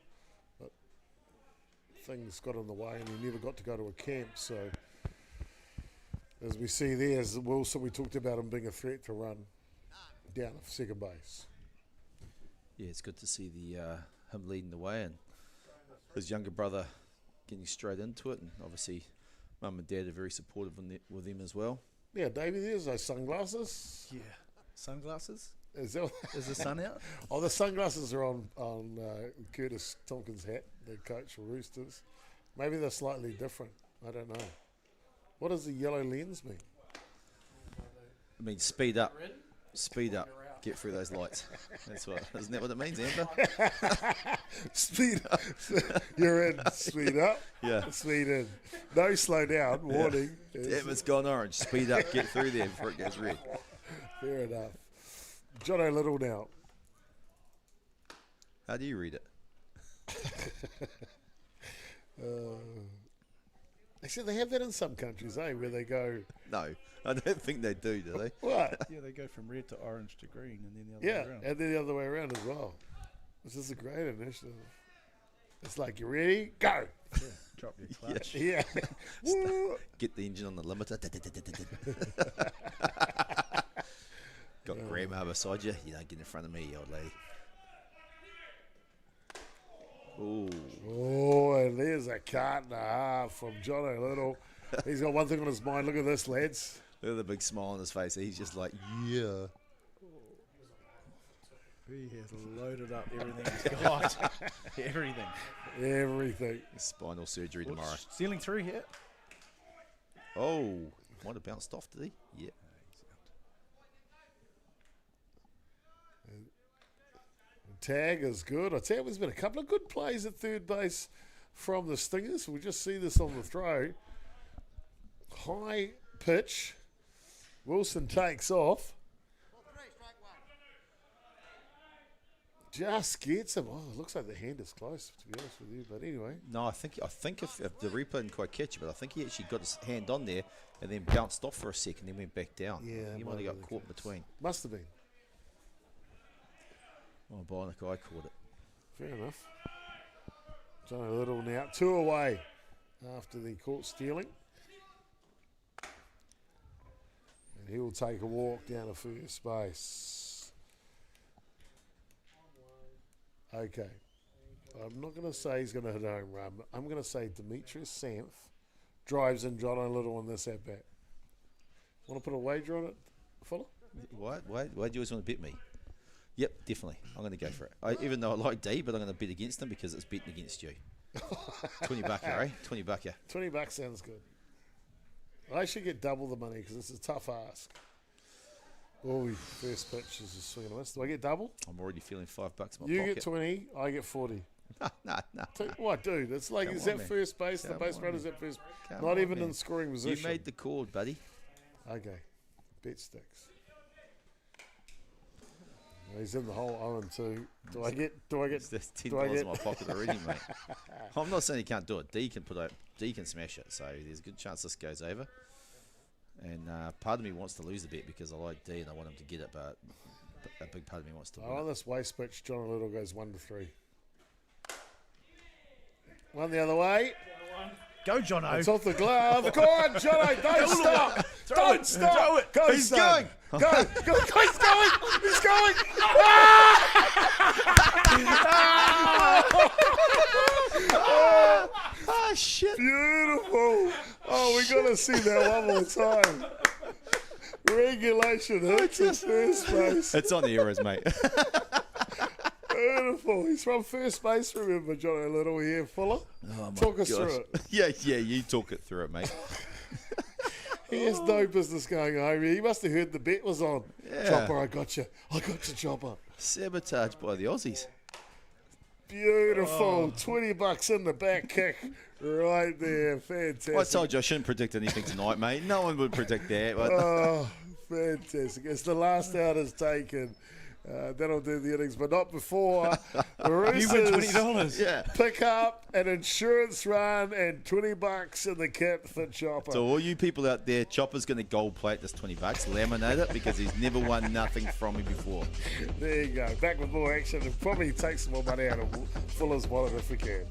Speaker 1: But things got in the way and he never got to go to a camp. So, as we see there, as Wilson, we talked about him being a threat to run down at second base.
Speaker 2: Yeah, it's good to see him leading the way and his younger brother getting straight into it, and obviously Mum and Dad are very supportive with him as well.
Speaker 1: Yeah, Davey, there's those sunglasses.
Speaker 3: Yeah. Sunglasses?
Speaker 1: Is
Speaker 3: the sun out?
Speaker 1: Oh, the sunglasses are on Curtis Tompkins' hat, the coach for Roosters. Maybe they're slightly different. I don't know. What does the yellow lens mean?
Speaker 2: I mean, speed up. Speed up. Get through those lights. Isn't that what it means, Amber?
Speaker 1: Speed up. You're in. Speed up.
Speaker 2: Yeah.
Speaker 1: Speed in. No slow down. Warning.
Speaker 2: Damn, it's gone orange. Speed up. Get through there before it goes red.
Speaker 1: Fair enough. John O'Little now.
Speaker 2: How do you read it?
Speaker 1: Actually, they have that in some countries, where they go...
Speaker 2: No, I don't think they do they?
Speaker 1: What?
Speaker 3: Yeah, they go from red to orange to green, and then the other way around.
Speaker 1: Yeah, and then the other way around as well. This is a great initiative. It's like, you ready? Go!
Speaker 3: Yeah, drop your clutch.
Speaker 1: Yeah.
Speaker 2: Get the engine on the limiter. Got grandma beside you. You don't get in front of me, you old lady. Ooh.
Speaker 1: Oh, and there's a cart and a half from John O'Little. He's got one thing on his mind. Look at this, lads.
Speaker 2: Look at the big smile on his face. He's just like, yeah.
Speaker 3: He has loaded up everything he's got. Everything.
Speaker 1: Everything.
Speaker 2: Spinal surgery tomorrow.
Speaker 3: Stealing through here.
Speaker 2: Oh, might have bounced off, did he? Yeah.
Speaker 1: Tag is good. I tell you, there's been a couple of good plays at third base from the Stingers. We'll just see this on the throw. High pitch. Wilson takes off. Just gets him. Oh, it looks like the hand is close, to be honest with you. But anyway.
Speaker 2: No, I think if the replay didn't quite catch it, but I think he actually got his hand on there and then bounced off for a second, then went back down.
Speaker 1: Yeah,
Speaker 2: he might have got caught in between.
Speaker 1: Must have been.
Speaker 2: Oh, Bionic Eye caught it.
Speaker 1: Fair enough. John O'Little now 2 away after the caught stealing. And he will take a walk down to first base. Okay. I'm not going to say he's going to hit a home run, but I'm going to say Demetrius Santh drives in John O'Little on this at-bat. Want to put a wager on it, fella?
Speaker 2: Why do you always want to bet me? Yep, definitely. I'm going to go for it. Even though I like D, but I'm going to bet against him because it's betting against you. $20, eh? $20.
Speaker 1: $20 sounds good. I should get double the money because it's a tough ask. Oh, first pitch is a swing and a miss. Do I get double?
Speaker 2: I'm already feeling $5 in my pocket.
Speaker 1: You get 20, I get 40.
Speaker 2: No.
Speaker 1: What, dude? It's like, is that first base? The base runner's at first. Not even in scoring position.
Speaker 2: You made the call, buddy.
Speaker 1: Okay. Bet sticks. He's in the hole 0-2. Do I get?
Speaker 2: There's $10 in my pocket already, mate. I'm not saying he can't do it. D can smash it. So there's a good chance this goes over. And part of me wants to lose the bet because I like D and I want him to get it, but a big part of me wants to win.
Speaker 1: On this waste pitch, John Little goes 1-3. One the other way.
Speaker 16: Go, Jono.
Speaker 1: It's off the glove. Go on, Jono. Don't stop. Don't stop.
Speaker 16: Throw it.
Speaker 1: Go,
Speaker 2: He's
Speaker 1: son.
Speaker 2: going.
Speaker 1: Go. He's going. He's going.
Speaker 2: Ah, shit.
Speaker 1: Beautiful. Oh, we got to see that one more time. Regulation hits at first base.
Speaker 2: It's on the errors, mate.
Speaker 1: Beautiful. He's from first base, remember, Johnny Little here, Fuller. Talk us through it.
Speaker 2: Yeah, you talk it through it, mate.
Speaker 1: He has no business going home. He must have heard the bet was on.
Speaker 2: Yeah.
Speaker 1: Chopper, I got you, Chopper.
Speaker 2: Sabotage by the Aussies.
Speaker 1: Beautiful. $20 in the back kick right there. Fantastic.
Speaker 2: I told you I shouldn't predict anything tonight, mate. No one would predict that. But
Speaker 1: Oh, fantastic. As the last out is taken, that'll do the innings, but not before. The Roosters
Speaker 16: You win $20.
Speaker 2: Yeah.
Speaker 1: pick up an insurance run and $20 in the kit for Chopper.
Speaker 2: So all you people out there, Chopper's going to gold plate this $20, laminate it because he's never won nothing from me before.
Speaker 1: There you go. Back with more action and probably take some more money out of Fuller's wallet if we can.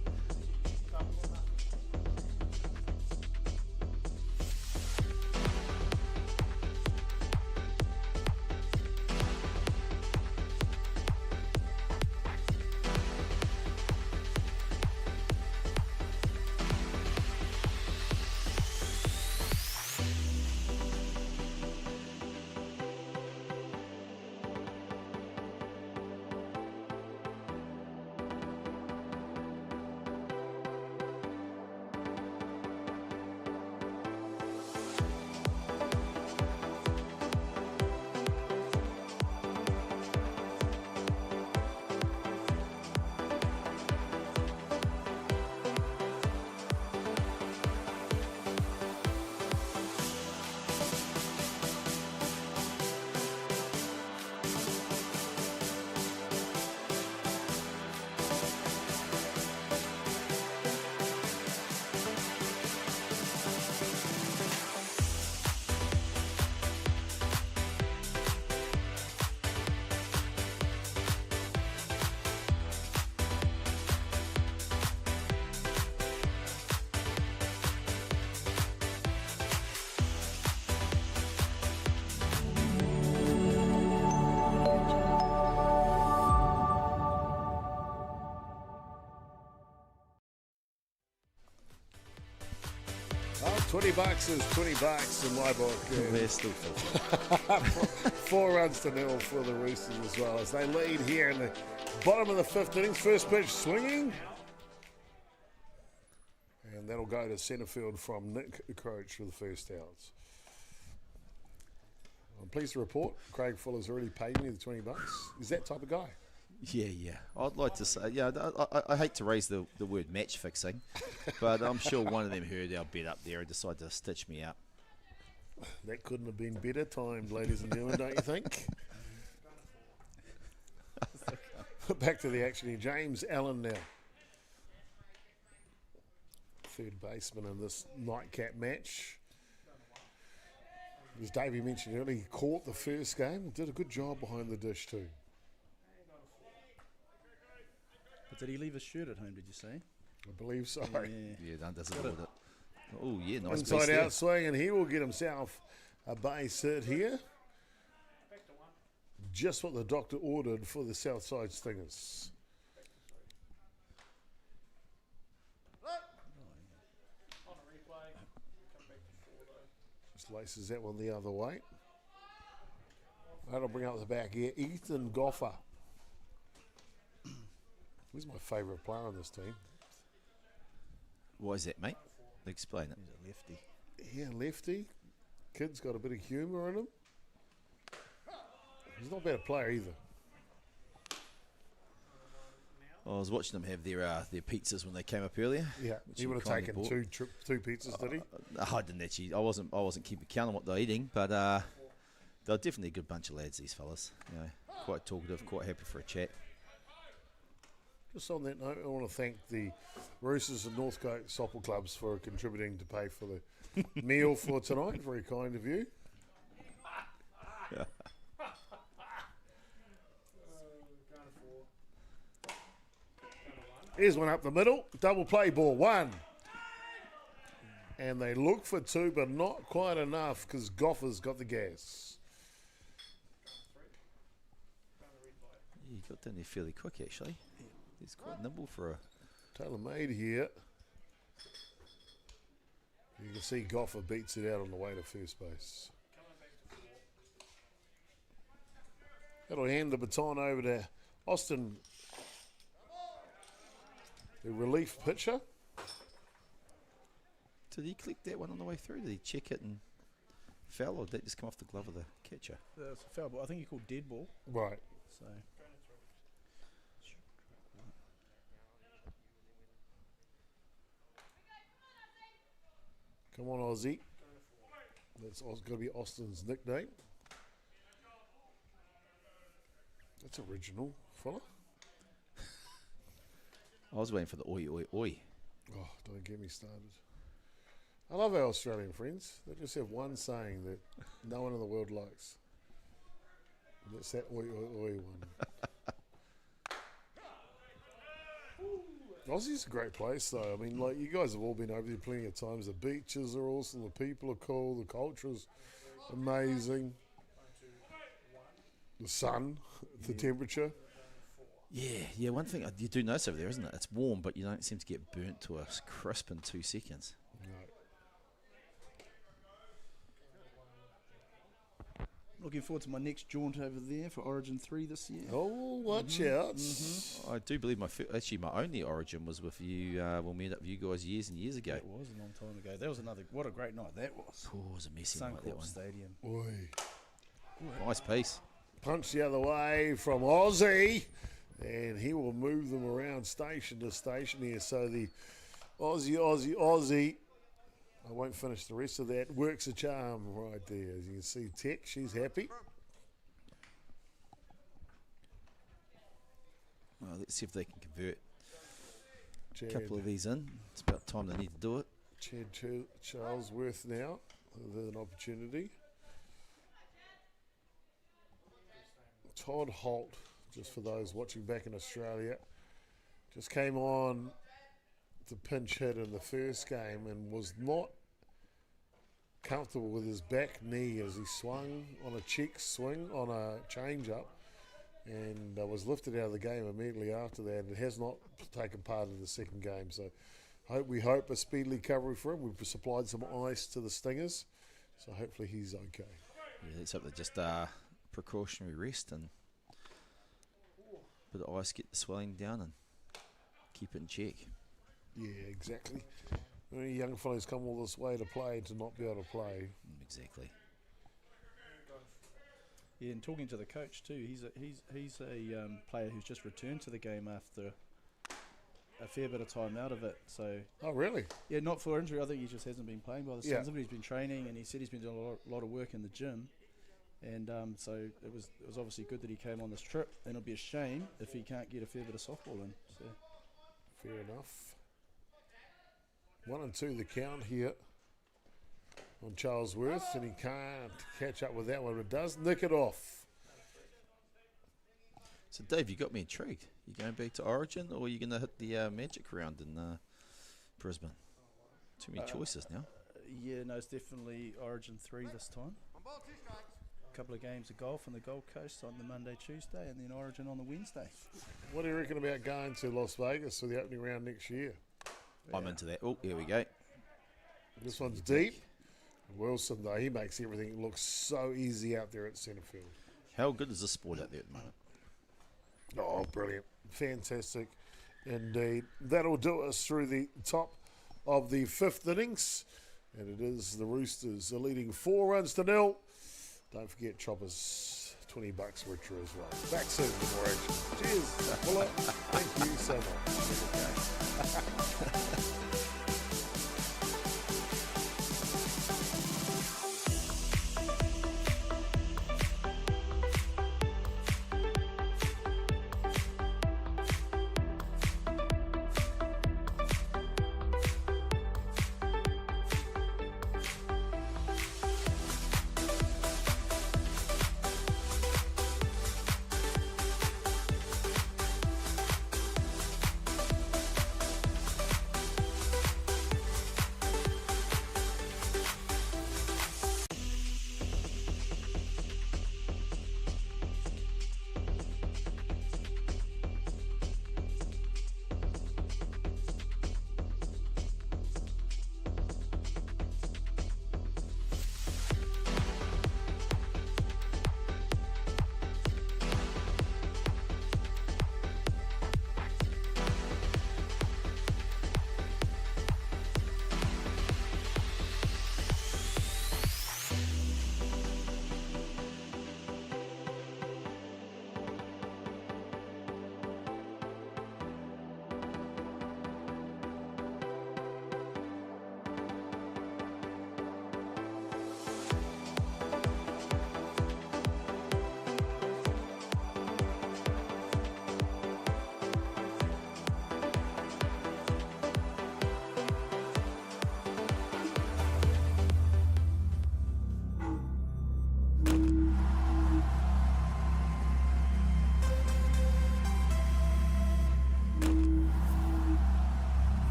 Speaker 1: $20 is $20 in my book.
Speaker 2: We're still filthy.
Speaker 1: 4 runs to 0 for the Roosters as well as they lead here in the bottom of the 5th innings. First pitch swinging. And that'll go to centre field from Nick Croach for the first outs. I'm pleased to report Craig Fuller's already paid me the $20. He's that type of guy.
Speaker 2: Yeah. I'd like to say, I hate to raise the word match fixing, but I'm sure one of them heard our bet up there and decided to stitch me up.
Speaker 1: That couldn't have been better timed, ladies and gentlemen, don't you think? Back to the action here. James Allen now. Third baseman in this nightcap match. As Davey mentioned earlier, he caught the first game. Did a good job behind the dish too.
Speaker 3: But did he leave his shirt at home, did you say?
Speaker 1: I believe so.
Speaker 2: Yeah, that doesn't hold it. Oh, yeah, nice
Speaker 1: Inside
Speaker 2: piece
Speaker 1: out
Speaker 2: there.
Speaker 1: swing, and he will get himself a base hit here. Just what the doctor ordered for the Southside Stingers. Just laces that one the other way. That'll bring up the back here. Ethan Goffer He's my favourite player on this team.
Speaker 2: Why is that, mate? Explain it.
Speaker 3: He's a lefty.
Speaker 1: Yeah, lefty. Kid's got a bit of humour in him. He's not a bad player either.
Speaker 2: I was watching them have their pizzas when they came up earlier.
Speaker 1: Yeah, he would have taken two pizzas, did he?
Speaker 2: I didn't actually. I wasn't keeping count on what they're eating, but they're definitely a good bunch of lads. These fellas, quite talkative, quite happy for a chat.
Speaker 1: Just on that note, I want to thank the Roosters and Northcote soccer clubs for contributing to pay for the meal for tonight. Very kind of you. Here's one up the middle. Double play ball. 1. And they look for 2, but not quite enough because Goffer's got the gas.
Speaker 2: He got down there fairly quick, actually. He's quite nimble for a...
Speaker 1: Tailor-made here. You can see Goffer beats it out on the way to first base. That'll hand the baton over to Austin, the relief pitcher.
Speaker 2: Did he click that one on the way through? Did he check it and foul, or did that just come off the glove of the catcher?
Speaker 3: That's a foul ball. I think he called dead ball.
Speaker 1: Right.
Speaker 3: So.
Speaker 1: Come on, Aussie. That's going to be Austin's nickname. That's original, fella.
Speaker 2: I was waiting for the oi, oi, oi.
Speaker 1: Oh, don't get me started. I love our Australian friends. They just have one saying that no one in the world likes. And that's that oi, oi, oi one. Aussie's a great place, though. I mean, like, you guys have all been over there plenty of times. The beaches are awesome. The people are cool. The culture's amazing. The sun, the temperature.
Speaker 2: Yeah. One thing you do notice over there, isn't it? It's warm, but you don't seem to get burnt to a crisp in 2 seconds.
Speaker 1: No.
Speaker 3: Looking forward to my next jaunt over there for Origin 3 this year.
Speaker 1: Oh, watch out.
Speaker 2: I do believe my only Origin was with you when we met up with you guys years and years ago.
Speaker 3: It was a long time ago. That was what a great night that was.
Speaker 2: Oh, it was a messy night, that one.
Speaker 3: Stadium.
Speaker 1: Oi.
Speaker 2: Nice piece.
Speaker 1: Punch the other way from Aussie. And he will move them around station to station here. So the Aussie. I won't finish the rest of that. Works a charm right there. As you can see, Tech, she's happy.
Speaker 2: Well, let's see if they can convert
Speaker 1: Chad,
Speaker 2: a couple of these in. It's about time they need to do it.
Speaker 1: Chad Charlesworth now with an opportunity. Todd Holt, just for those watching back in Australia, just came on to pinch hit in the first game and was not comfortable with his back knee as he swung on a check swing on a change-up and was lifted out of the game immediately after that and has not taken part in the second game. So we hope a speedy recovery for him. We've supplied some ice to the Stingers, so hopefully he's okay.
Speaker 2: Yeah, let's hope they just precautionary rest and a bit of ice, get the swelling down and keep it in check.
Speaker 1: Yeah, exactly. Many young fellows come all this way to play to not be able to play.
Speaker 2: Exactly.
Speaker 3: Yeah, and talking to the coach too, he's a player who's just returned to the game after a fair bit of time out of it. So.
Speaker 1: Oh, really?
Speaker 3: Yeah, not for injury. I think he just hasn't been playing by the sounds of it. He's been training, and he said he's been doing a lot of work in the gym. And so it was obviously good that he came on this trip, and it'll be a shame if he can't get a fair bit of softball in. So.
Speaker 1: Fair enough. 1 and 2 the count here on Charlesworth, and he can't catch up with that one, but does nick it off.
Speaker 2: So Dave, you got me intrigued. You going back to Origin, or are you going to hit the Magic round in Brisbane? Too many choices now.
Speaker 3: Yeah, no, it's definitely Origin 3 this time. A couple of games of golf on the Gold Coast on the Monday, Tuesday, and then Origin on the Wednesday.
Speaker 1: What do you reckon about going to Las Vegas for the opening round next year?
Speaker 2: I'm into that. Oh, here we go.
Speaker 1: This one's deep. Wilson, though, he makes everything look so easy out there at centre field.
Speaker 2: How good is this sport out there at the moment?
Speaker 1: Oh, brilliant. Fantastic. Indeed. That'll do us through the top of the 5th innings. And it is the Roosters are leading 4 runs to 0. Don't forget Chopper's $20 richer as well. Back soon with more action. Cheers. Fuller. Thank you so much.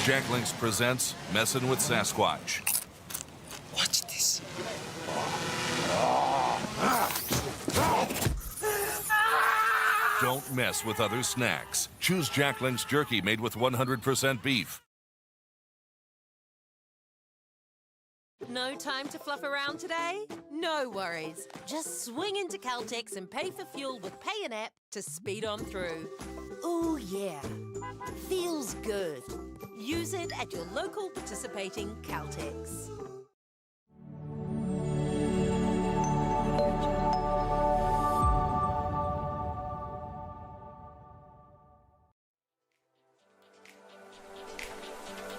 Speaker 15: Jack Links presents Messin' with Sasquatch.
Speaker 4: Watch this.
Speaker 15: Don't mess with other snacks. Choose Jack Links jerky made with 100% beef.
Speaker 5: No time to fluff around today? No worries. Just swing into Caltex and pay for fuel with Pay an App to speed on through. Ooh, yeah. Feels good. Use it at your local participating Caltex.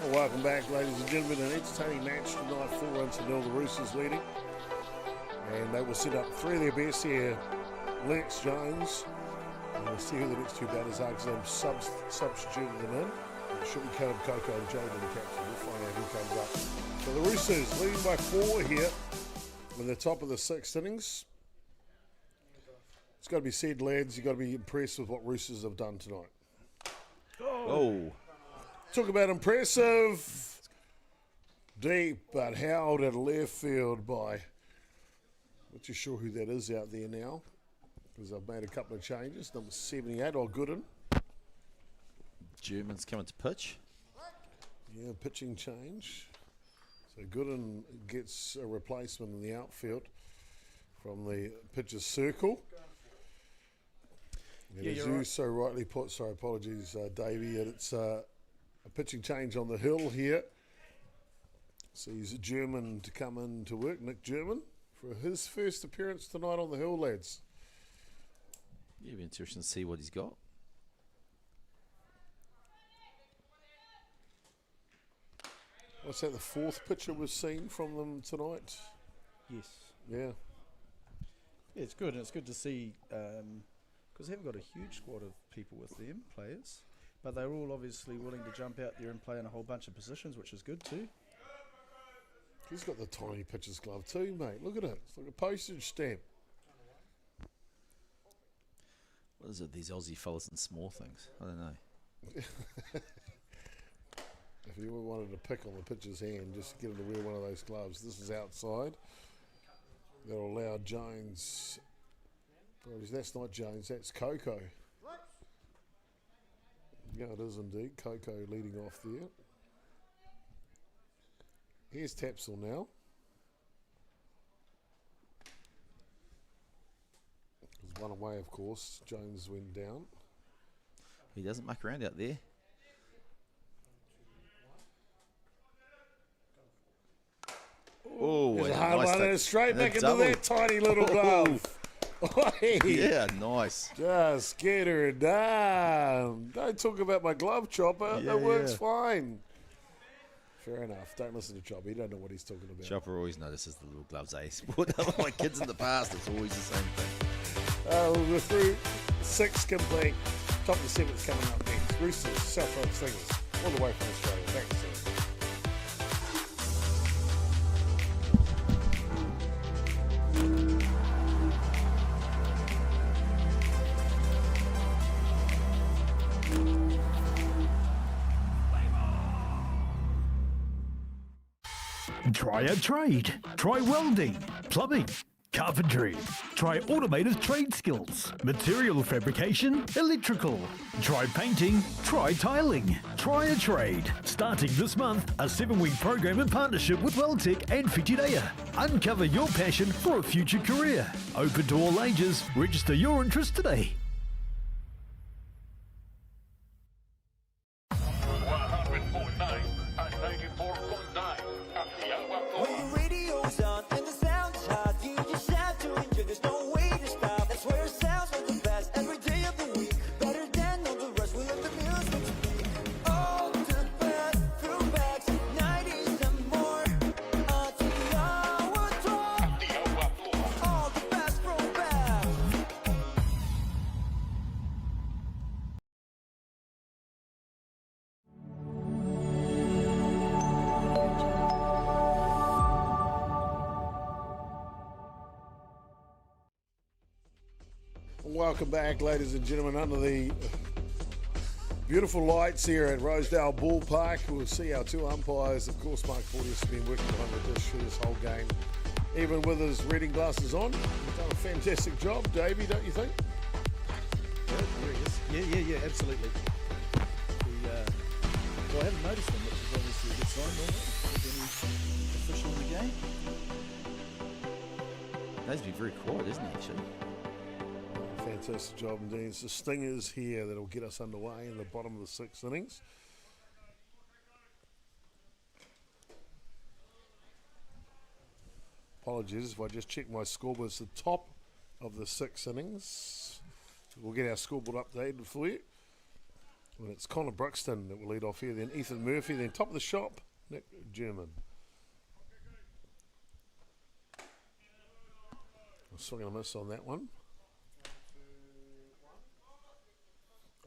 Speaker 1: Well, welcome back, ladies and gentlemen. An entertaining match tonight, 4 runs to 0, the Roosters leading. And they will set up 3 of their best here. Lex Jones. And we'll see who the next 2 batters are because they've substituted them in. It should be Caleb Coco and Jaden captain. We'll find out who comes up. So the Roosters leading by 4 here in the top of the 6th innings. It's got to be said, lads, you've got to be impressed with what Roosters have done tonight.
Speaker 2: Oh.
Speaker 1: Talk about impressive. Deep, but held at left field by, not too sure who that is out there now, because I've made a couple of changes. Number 78, Gooden.
Speaker 2: German's coming to pitch.
Speaker 1: Yeah, pitching change. So Gooden gets a replacement in the outfield from the pitcher's circle. And as you so rightly put, sorry, apologies, Davey, it's a pitching change on the hill here. Sees German to come in to work, Nick German, for his first appearance tonight on the hill, lads.
Speaker 2: Yeah, it'll be interesting to see what he's got.
Speaker 1: What's that, the 4th pitcher we've seen from them tonight?
Speaker 3: Yes.
Speaker 1: Yeah.
Speaker 3: Yeah, it's good. And it's good to see, because they haven't got a huge squad of people with them, players. But they're all obviously willing to jump out there and play in a whole bunch of positions, which is good too.
Speaker 1: He's got the tiny pitcher's glove too, mate. Look at it. It's like a postage stamp.
Speaker 2: What is it, these Aussie fellas and small things? I don't know.
Speaker 1: If you ever wanted to pick on the pitcher's hand, just get him to wear one of those gloves. This is outside. That'll allow Jones. That's not Jones, that's Coco. Yeah, it is indeed. Coco leading off there. Here's Tapsell now. There's one away, of course. Jones went down.
Speaker 2: He doesn't muck around out there. Oh,
Speaker 1: there's a hard one, and straight back into that tiny little glove.
Speaker 2: Yeah, nice.
Speaker 1: Just get her done. Don't talk about my glove, Chopper.
Speaker 2: Yeah,
Speaker 1: it works fine. Fair enough. Don't listen to Chopper. You don't know what he's talking about.
Speaker 2: Chopper always notices the little gloves, eh? With my kids in the past, it's always the same thing.
Speaker 1: We're through 6 complete. Top of the 7's coming up next. Roosters, Southside Stingers, all the way from Australia. Thanks, sir.
Speaker 17: Try a trade. Try welding, plumbing, carpentry. Try automated trade skills, material fabrication, electrical. Try painting. Try tiling. Try a trade. Starting this month, a 7-week program in partnership with WeldTech and Whitireia. Uncover your passion for a future career. Open to all ages. Register your interest today.
Speaker 4: When the radio's on and the sound's hot, you just have to enjoy. There's no way to stop. That's where it sounds like the best every day of the week. Better than all the rest. We let the music speak. All the best throwbacks, 90s and more. Atiawa Toa. All the best throwbacks.
Speaker 1: Welcome back, ladies and gentlemen, under the beautiful lights here at Rosedale Ballpark. We'll see our 2 umpires. Of course, Mark Porteous has been working behind the dish through this whole game, even with his reading glasses on. He's done a fantastic job, Davey, don't you think?
Speaker 3: Yeah, absolutely. Well, I haven't noticed them, which is obviously a good sign, normally, with any official in the game.
Speaker 2: He's been very quiet, isn't he, actually?
Speaker 1: Fantastic job indeed. It's the Stingers here that'll get us underway in the bottom of the 6th innings. Apologies if I just check my scoreboard. It's the top of the 6 innings. We'll get our scoreboard updated for you. And it's Connor Bruxton that will lead off here, then Ethan Murphy, then top of the shop, Nick German. I'm still going to miss on that one.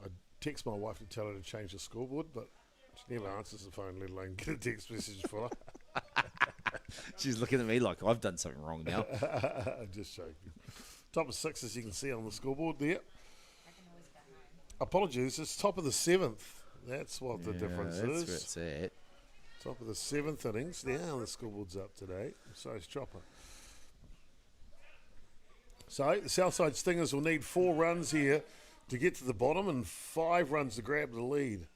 Speaker 1: I text my wife to tell her to change the scoreboard, but she never answers the phone, let alone get a text message for her.
Speaker 2: She's looking at me like I've done something wrong now.
Speaker 1: I'm just joking. Top of 6, as you can see on the scoreboard there. Apologies, it's top of the 7th. That's what the difference is.
Speaker 2: That's where it's at.
Speaker 1: Top of the 7th innings. Now the scoreboard's up today. So is Chopper. So the Southside Stingers will need 4 runs here to get to the bottom and 5 runs to grab the lead.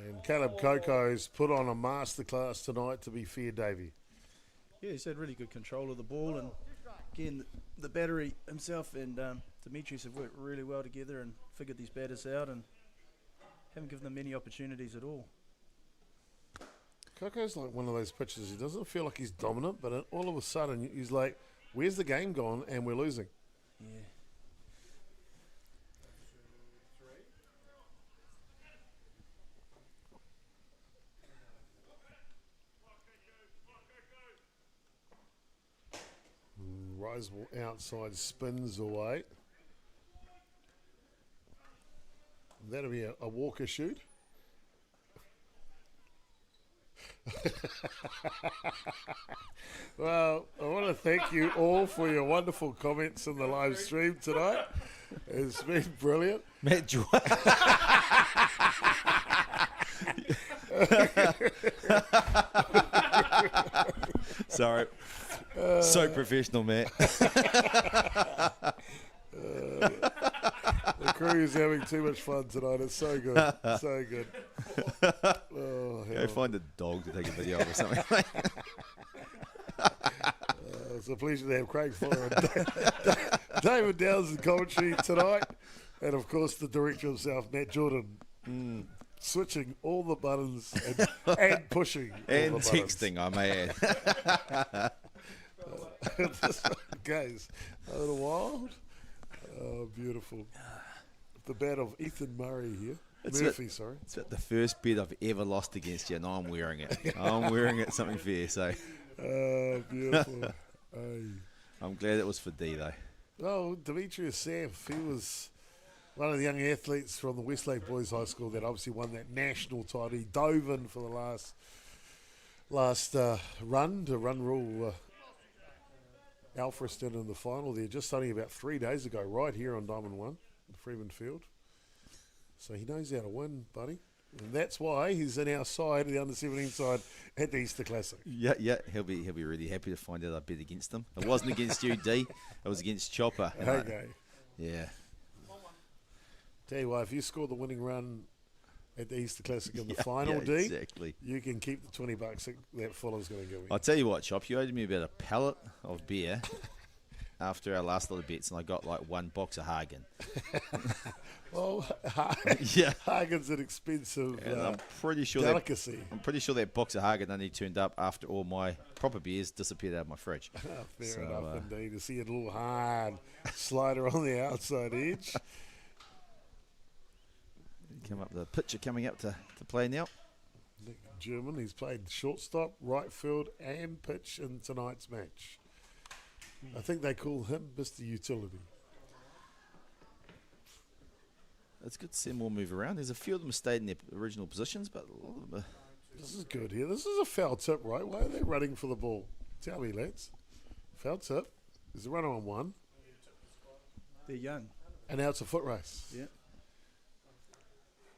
Speaker 1: And Caleb Coco's put on a masterclass tonight, to be fair, Davey.
Speaker 3: Yeah, he's had really good control of the ball, and again, the battery himself and Demetrius have worked really well together and figured these batters out and haven't given them many opportunities at all.
Speaker 1: Coco's like one of those pitchers. He doesn't feel like he's dominant, but all of a sudden he's like, where's the game gone? And we're losing.
Speaker 3: Yeah.
Speaker 1: Rosewell outside spins away. That'll be a Walker shoot. Well, I want to thank you all for your wonderful comments in the live stream tonight. It's been brilliant.
Speaker 2: Matt Joy. Sorry. So professional, Matt.
Speaker 1: The crew is having too much fun tonight. It's so good. So good. Oh,
Speaker 2: Go find a dog to take a video of or something.
Speaker 1: It's a pleasure to have Craig Fuller and David Downs in commentary tonight. And, of course, the director himself, Matt Jordan, switching all the buttons and pushing
Speaker 2: and
Speaker 1: all the
Speaker 2: texting, I may add.
Speaker 1: This one goes a little wild. Oh, beautiful. The bat of Ethan Murray here. Murphy, sorry.
Speaker 2: It's about the first bet I've ever lost against you, and I'm wearing it. I'm wearing it, something fair, so.
Speaker 1: Oh, beautiful.
Speaker 2: I'm glad it was for D, though.
Speaker 1: Oh, Demetrius Samf, he was one of the young athletes from the Westlake Boys High School that obviously won that national title. He dove in for the last run to rule Alfriston in the final there just only about 3 days ago, right here on Diamond 1, in Freeman Field. So he knows how to win, buddy. And that's why he's in our side, the under-17 side, at the Easter Classic.
Speaker 2: Yeah, he'll be really happy to find out I bet against him. It wasn't against you, D. It was against Chopper.
Speaker 1: Okay.
Speaker 2: Yeah.
Speaker 1: Tell you what, if you score the winning run at the Easter Classic in the final, D,
Speaker 2: exactly.
Speaker 1: You can keep the $20 that Fuller's going to give you.
Speaker 2: I'll tell you what, Chop, you owed me about a pallet of beer after our last little bets, and I got like one box of Hagen.
Speaker 1: Well,
Speaker 2: yeah,
Speaker 1: Hagen's an expensive
Speaker 2: I'm pretty sure
Speaker 1: delicacy.
Speaker 2: I'm pretty sure that box of Hagen only turned up after all my proper beers disappeared out of my fridge.
Speaker 1: Fair enough, indeed. To see a little hard slider on the outside edge.
Speaker 2: The pitcher coming up to play now.
Speaker 1: Nick German, he's played shortstop, right field, and pitch in tonight's match. I think they call him Mr. Utility.
Speaker 2: It's good to see them all move around. There's a few of them stayed in their original positions, but a lot of them
Speaker 1: This is good here. This is a foul tip, right? Why are they running for the ball? Tell me, lads. Foul tip. There's a runner on one.
Speaker 3: They're young.
Speaker 1: And now it's a foot race.
Speaker 3: Yeah.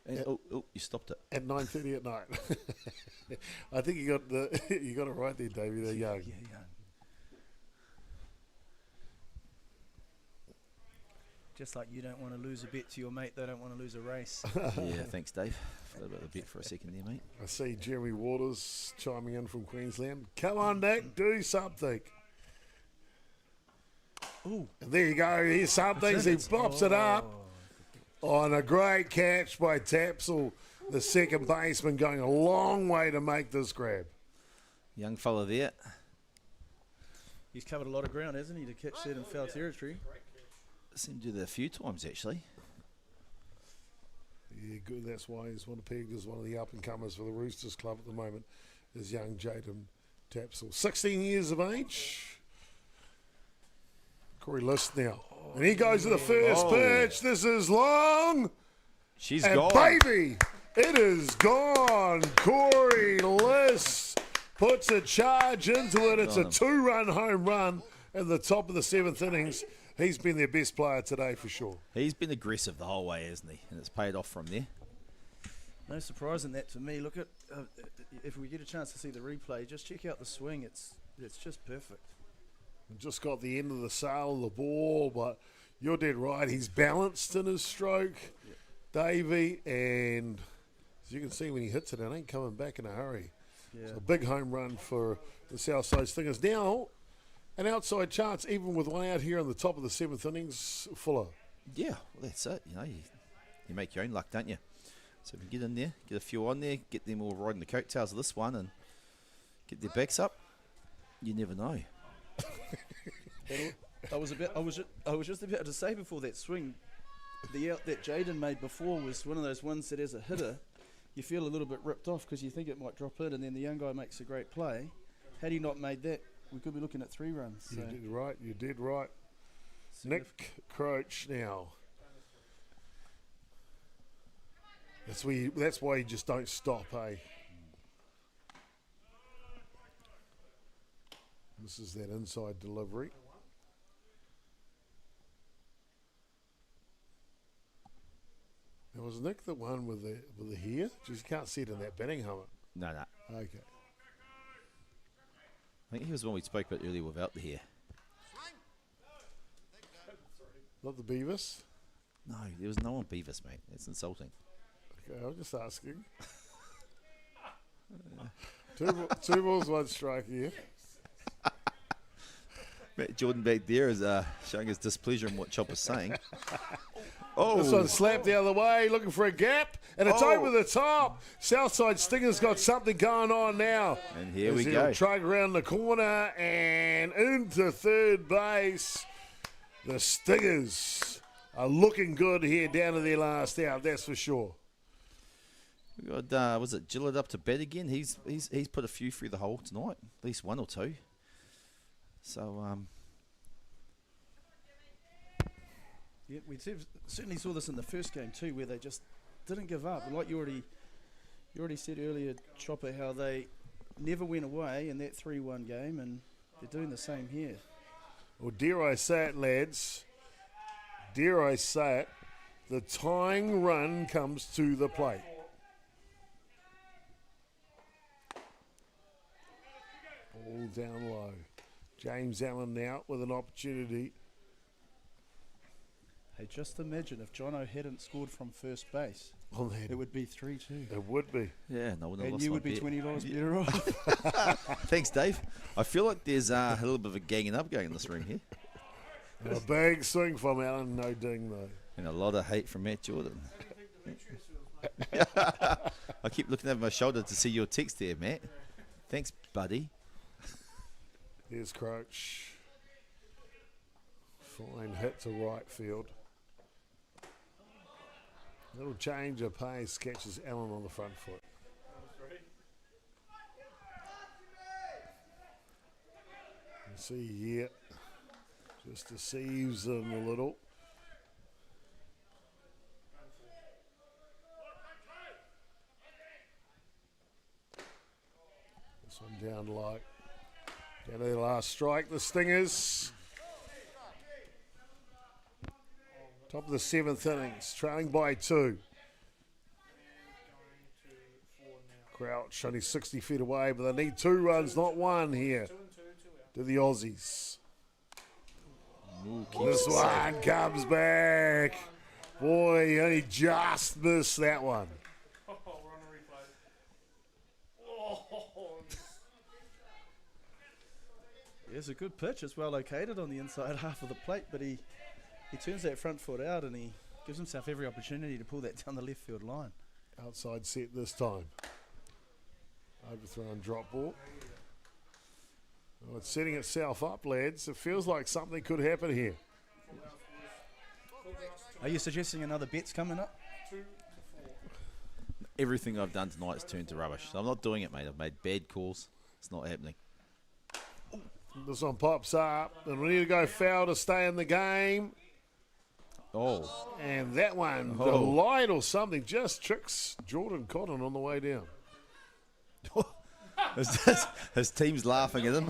Speaker 2: And, you stopped it.
Speaker 1: At 9:30 at night. I think you got it right there, Davey. They're young.
Speaker 3: Yeah, young. Just like you don't want to lose a bet to your mate, they don't want to lose a race.
Speaker 2: Yeah, thanks, Dave. Forgot about the bet for a second there, mate.
Speaker 1: I see Jeremy Waters chiming in from Queensland. Come on, Nick, do something.
Speaker 3: Ooh.
Speaker 1: And there you go. Here's something. He pops it up. On a great catch by Tapsell, the second baseman, going a long way to make this grab.
Speaker 2: Young fella there.
Speaker 3: He's covered a lot of ground, hasn't he, to catch that in foul territory?
Speaker 2: Seemed to do that a few times, actually.
Speaker 1: Yeah, good. That's why he's pegged as one of the up-and-comers for the Roosters club at the moment, is young Jaden Tapsell. 16 years of age. Corey List now. And he goes to the first pitch. This is long.
Speaker 2: She's
Speaker 1: and
Speaker 2: gone.
Speaker 1: Baby, it is gone. Corey List puts a charge into it. It's a 2-run home run in the top of the 7th innings. He's been their best player today for sure.
Speaker 2: He's been aggressive the whole way, hasn't he? And it's paid off from there.
Speaker 3: No surprise in that for me. Look at if we get a chance to see the replay, just check out the swing. It's just perfect.
Speaker 1: Just got the end of the sail of the ball, but you're dead right. He's balanced in his stroke, Davey, and as you can see when he hits it, it ain't coming back in a hurry.
Speaker 3: Yeah.
Speaker 1: So a big home run for the Southside Stingers. Now, an outside chance, even with one out here on the top of the 7th innings, Fuller.
Speaker 2: Yeah, well, that's it. You know, you make your own luck, don't you? So if you get in there, get a few on there, get them all riding the coattails of this one, and get their backs up, you never know.
Speaker 3: I was just about to say before that swing, the out that Jaden made before was one of those ones that as a hitter, you feel a little bit ripped off because you think it might drop in, and then the young guy makes a great play. Had he not made that, we could be looking at 3 runs. So.
Speaker 1: You did right. Nick Croach now. That's why you just don't stop, eh? This is that inside delivery. Now, was Nick the one with the hair? Just can't see it in that batting helmet.
Speaker 2: No.
Speaker 1: Okay.
Speaker 2: I think he was the one we spoke about earlier without the hair.
Speaker 1: Not the Beavis?
Speaker 2: No, there was no one Beavis, mate. That's insulting.
Speaker 1: Okay, I'm just asking. 2 balls, 1 strike here.
Speaker 2: Matt Jordan back there is showing his displeasure in what Chopper's saying.
Speaker 1: This one slapped the other way, looking for a gap, and it's over the top. Southside Stinger's got something going on now.
Speaker 2: And here we go.
Speaker 1: Trug around the corner and into third base. The Stingers are looking good here down to their last out, that's for sure.
Speaker 2: We got, was it Gillett up to bat again? He's put a few through the hole tonight, at least one or two. So,
Speaker 3: yeah, we certainly saw this in the first game too, where they just didn't give up. Like you already said earlier, Chopper, how they never went away in that 3-1 game, and they're doing the same here.
Speaker 1: Well, dare I say it, lads? Dare I say it? The tying run comes to the plate. All down low. James Allen now with an opportunity.
Speaker 3: Hey, just imagine if Jono hadn't scored from first base.
Speaker 1: Well,
Speaker 3: it would be 3-2.
Speaker 1: It would be.
Speaker 2: Yeah, no one
Speaker 3: and
Speaker 2: lost
Speaker 3: you
Speaker 2: my
Speaker 3: would be
Speaker 2: bet.
Speaker 3: $20 better off.
Speaker 2: Thanks, Dave. I feel like there's a little bit of a ganging up going in this room here.
Speaker 1: A big swing from Allen, no ding though.
Speaker 2: And a lot of hate from Matt Jordan. I keep looking over my shoulder to see your text there, Matt. Thanks, buddy.
Speaker 1: Here's Croach. Fine hit to right field. Little change of pace, catches Allen on the front foot. You see here, just deceives them a little. This one down low. Down to their last strike, the Stingers. Top of the 7th innings, trailing by 2. Crouch only 60 feet away, but they need 2 runs, not 1 here to the Aussies. This one comes back. Boy, he only just missed that one.
Speaker 3: It's a good pitch. It's well located on the inside half of the plate, but he turns that front foot out and he gives himself every opportunity to pull that down the left field line.
Speaker 1: Outside set this time. Overthrown drop ball. Well, it's setting itself up, lads. It feels like something could happen here.
Speaker 3: Are you suggesting another bet's coming up?
Speaker 2: Everything I've done tonight has turned to rubbish. So I'm not doing it, mate. I've made bad calls. It's not happening.
Speaker 1: This one pops up, and we need to go foul to stay in the game.
Speaker 2: Oh.
Speaker 1: And that one, the light or something, just tricks Jordan Cotton on the way down.
Speaker 2: His team's laughing at him.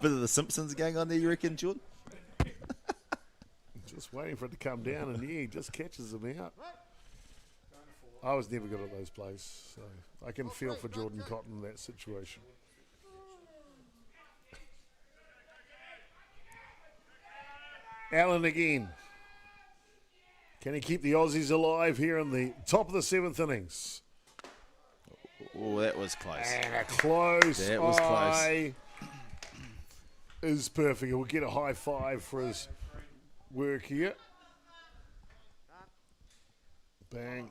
Speaker 2: Bit of the Simpsons going on there, you reckon, Jordan?
Speaker 1: Just waiting for it to come down, and yeah, he just catches them out. I was never good at those plays, so I can feel for Jordan Cotton in that situation. Allen again. Can he keep the Aussies alive here in the top of the 7th innings?
Speaker 2: Oh, that was close.
Speaker 1: And a close
Speaker 2: That was
Speaker 1: eye is perfect. We'll get a high five for his work here. Bang.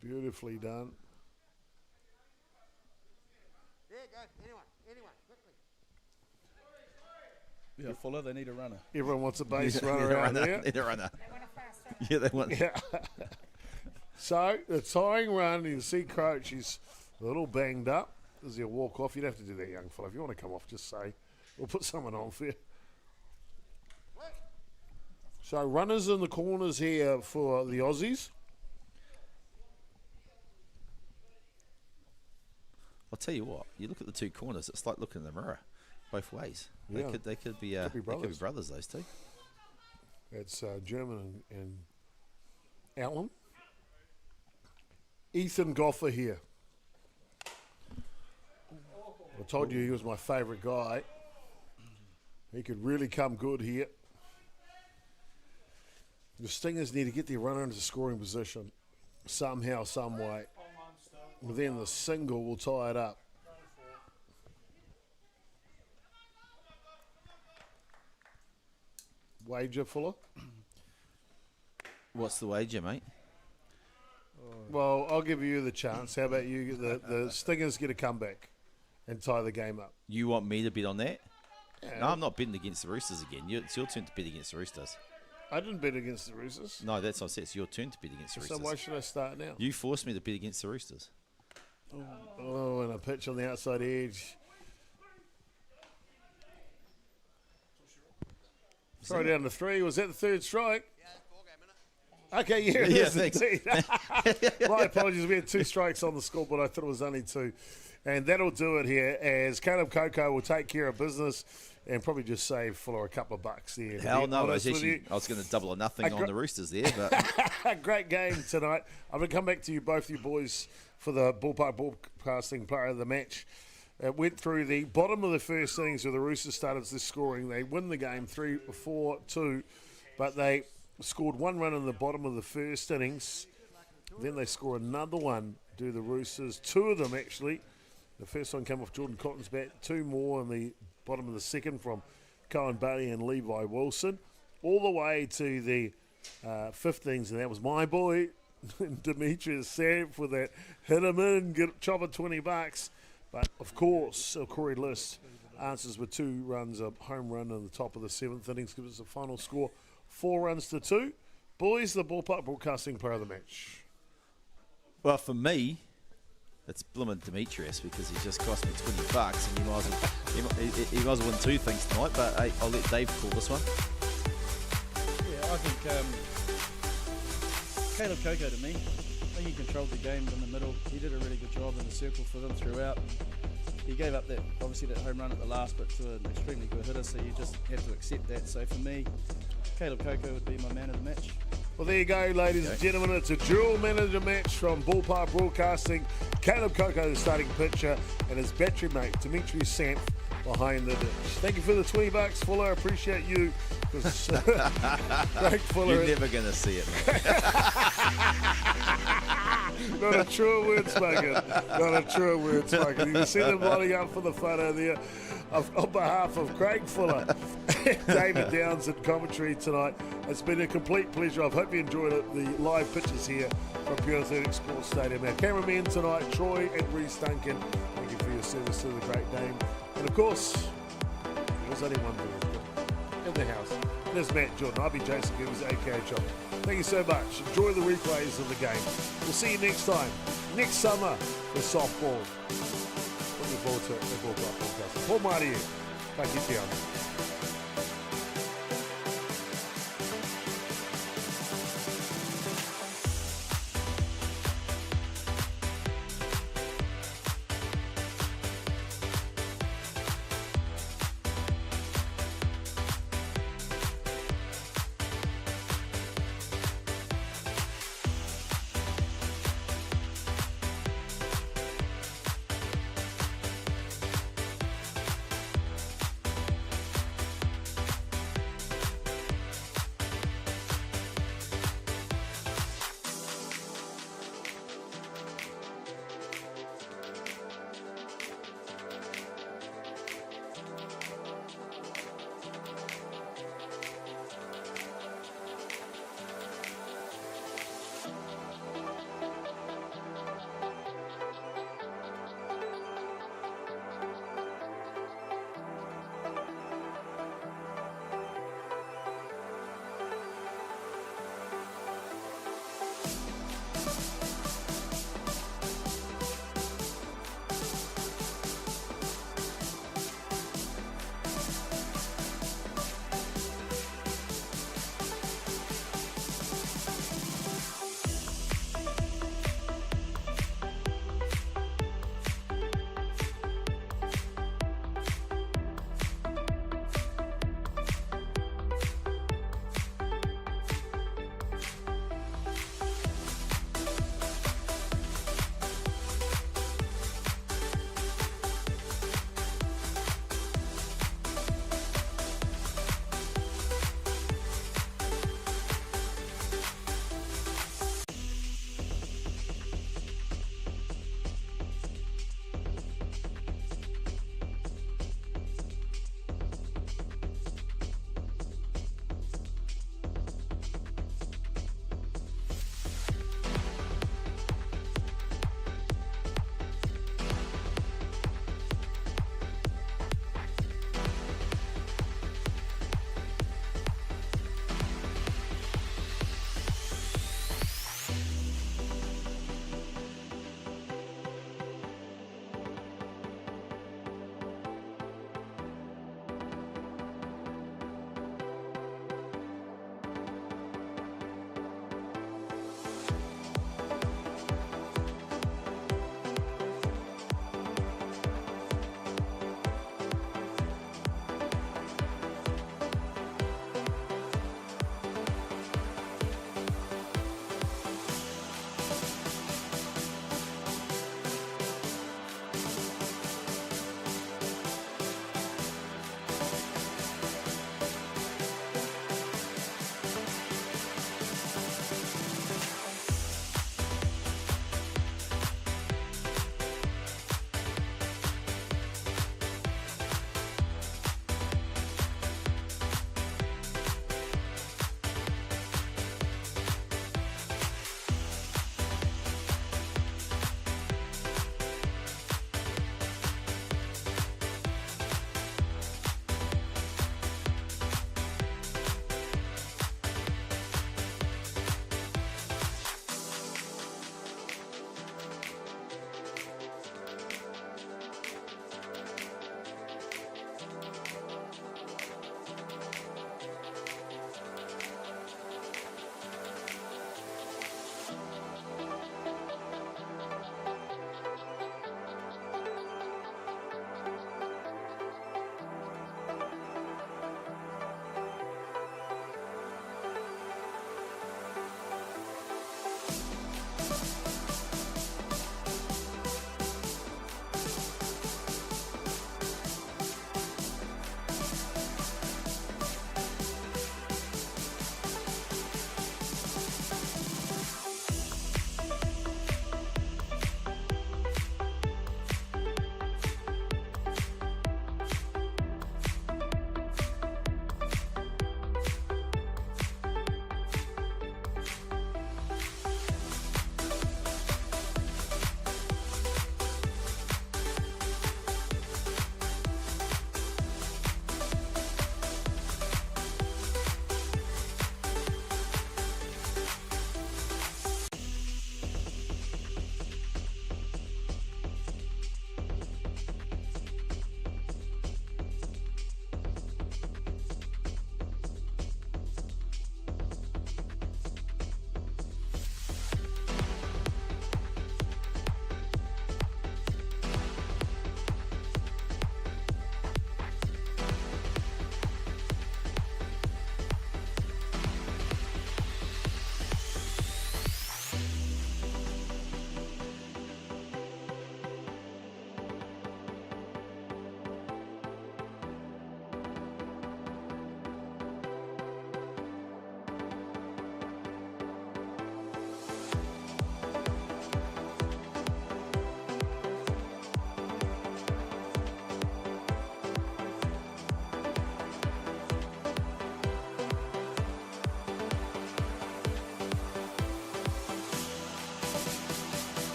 Speaker 1: Beautifully done.
Speaker 4: There you go. Anyone, quickly.
Speaker 3: Yeah, Fuller, they need a runner.
Speaker 1: Everyone wants a base runner out there.
Speaker 2: Need a runner. Yeah, they want.
Speaker 1: Yeah. So, the tying run, you see Croach, he's a little banged up. As he'll walk off, you'd have to do that, young fella. If you want to come off, just say. We'll put someone on for you. So, runners in the corners here for the Aussies.
Speaker 2: I'll tell you what. You look at the two corners. It's like looking in the mirror, both ways.
Speaker 1: Yeah.
Speaker 2: They could be brothers. Those two.
Speaker 1: It's German and Allen. Ethan Goffer here. I told you he was my favourite guy. He could really come good here. The Stingers need to get their runner into scoring position somehow, some way. Then the single will tie it up. Wager, Fuller?
Speaker 2: What's the wager, mate?
Speaker 1: Well, I'll give you the chance. How about you? The Stingers get a comeback and tie the game up.
Speaker 2: You want me to bet on that?
Speaker 1: Yeah.
Speaker 2: No, I'm not betting against the Roosters again. It's your turn to bet against the Roosters.
Speaker 1: I didn't bet against the Roosters.
Speaker 2: No, that's what I said. It's your turn to bet against the Roosters.
Speaker 1: So why should I start now?
Speaker 2: You forced me to bet against the Roosters.
Speaker 1: Oh, and a pitch on the outside edge. Throw down to 3. Was that the third strike? Okay, yeah, it is indeed. My apologies. We had 2 strikes on the scoreboard. I thought it was only 2. And that'll do it here as Caleb Coco will take care of business and probably just save Fuller a couple of bucks there.
Speaker 2: Hell no, I was going to double or nothing on the Roosters there. But
Speaker 1: a great game tonight. I'm going to come back to you, both you boys, for the Ballpark Broadcasting Player of the Match. Went through the bottom of the first innings where the Roosters started this scoring. They win the game 3-4-2, but they scored 1 run in the bottom of the first innings. Then they score another one, do the Roosters. 2 of them, actually. The first one came off Jordan Cotton's bat. 2 more in the bottom of the second from Cohen Bailey and Levi Wilson. All the way to the 5th innings, and that was my boy, Demetrius Samp, for that. Hit him in, get chopper $20. But, of course, Corey List answers with 2 runs, a home run in the top of the 7th innings, gives us a final score 4-2. Boys, the Ballpark Broadcasting Player of the Match.
Speaker 2: well, for me, it's blooming Demetrius because he just cost me $20 and he might as well win 2 things tonight. But hey, I'll let Dave call this one.
Speaker 3: Yeah, I think Caleb Coco to me. I think he controlled the game in the middle. He did a really good job in the circle for them throughout. He gave up that home run at the last, but to an extremely good hitter, so you just have to accept that. So for me, Caleb Coco would be my man of the match.
Speaker 1: Well, there you go, ladies and gentlemen. It's a dual manager match from Ballpark Broadcasting. Caleb Coco, the starting pitcher, and his battery mate, Demetrius Samp, behind the dish. Thank you for the $20, Fuller. I appreciate you. Great Fuller.
Speaker 2: You're never going to see it, mate.
Speaker 1: Not a true word spoken. Not a true word spoken. You can see them lining up for the photo there. On behalf of Craig Fuller and David Downs in commentary tonight, it's been a complete pleasure. I hope you enjoyed it. The live pictures here from Pure Athletic Sports Stadium. Our cameramen tonight, Troy and Reece Duncan. Thank you for your service to the great game. And of course, there's only one thing in the house. There's Matt Jordan. I'll be Jason Gibbs, aka Chopper. Thank you so much. Enjoy the replays of the game. We'll see you next time, next summer, for softball. Looking forward to it. The Ballpark Broadcasting. Paul Marty here. Take it down.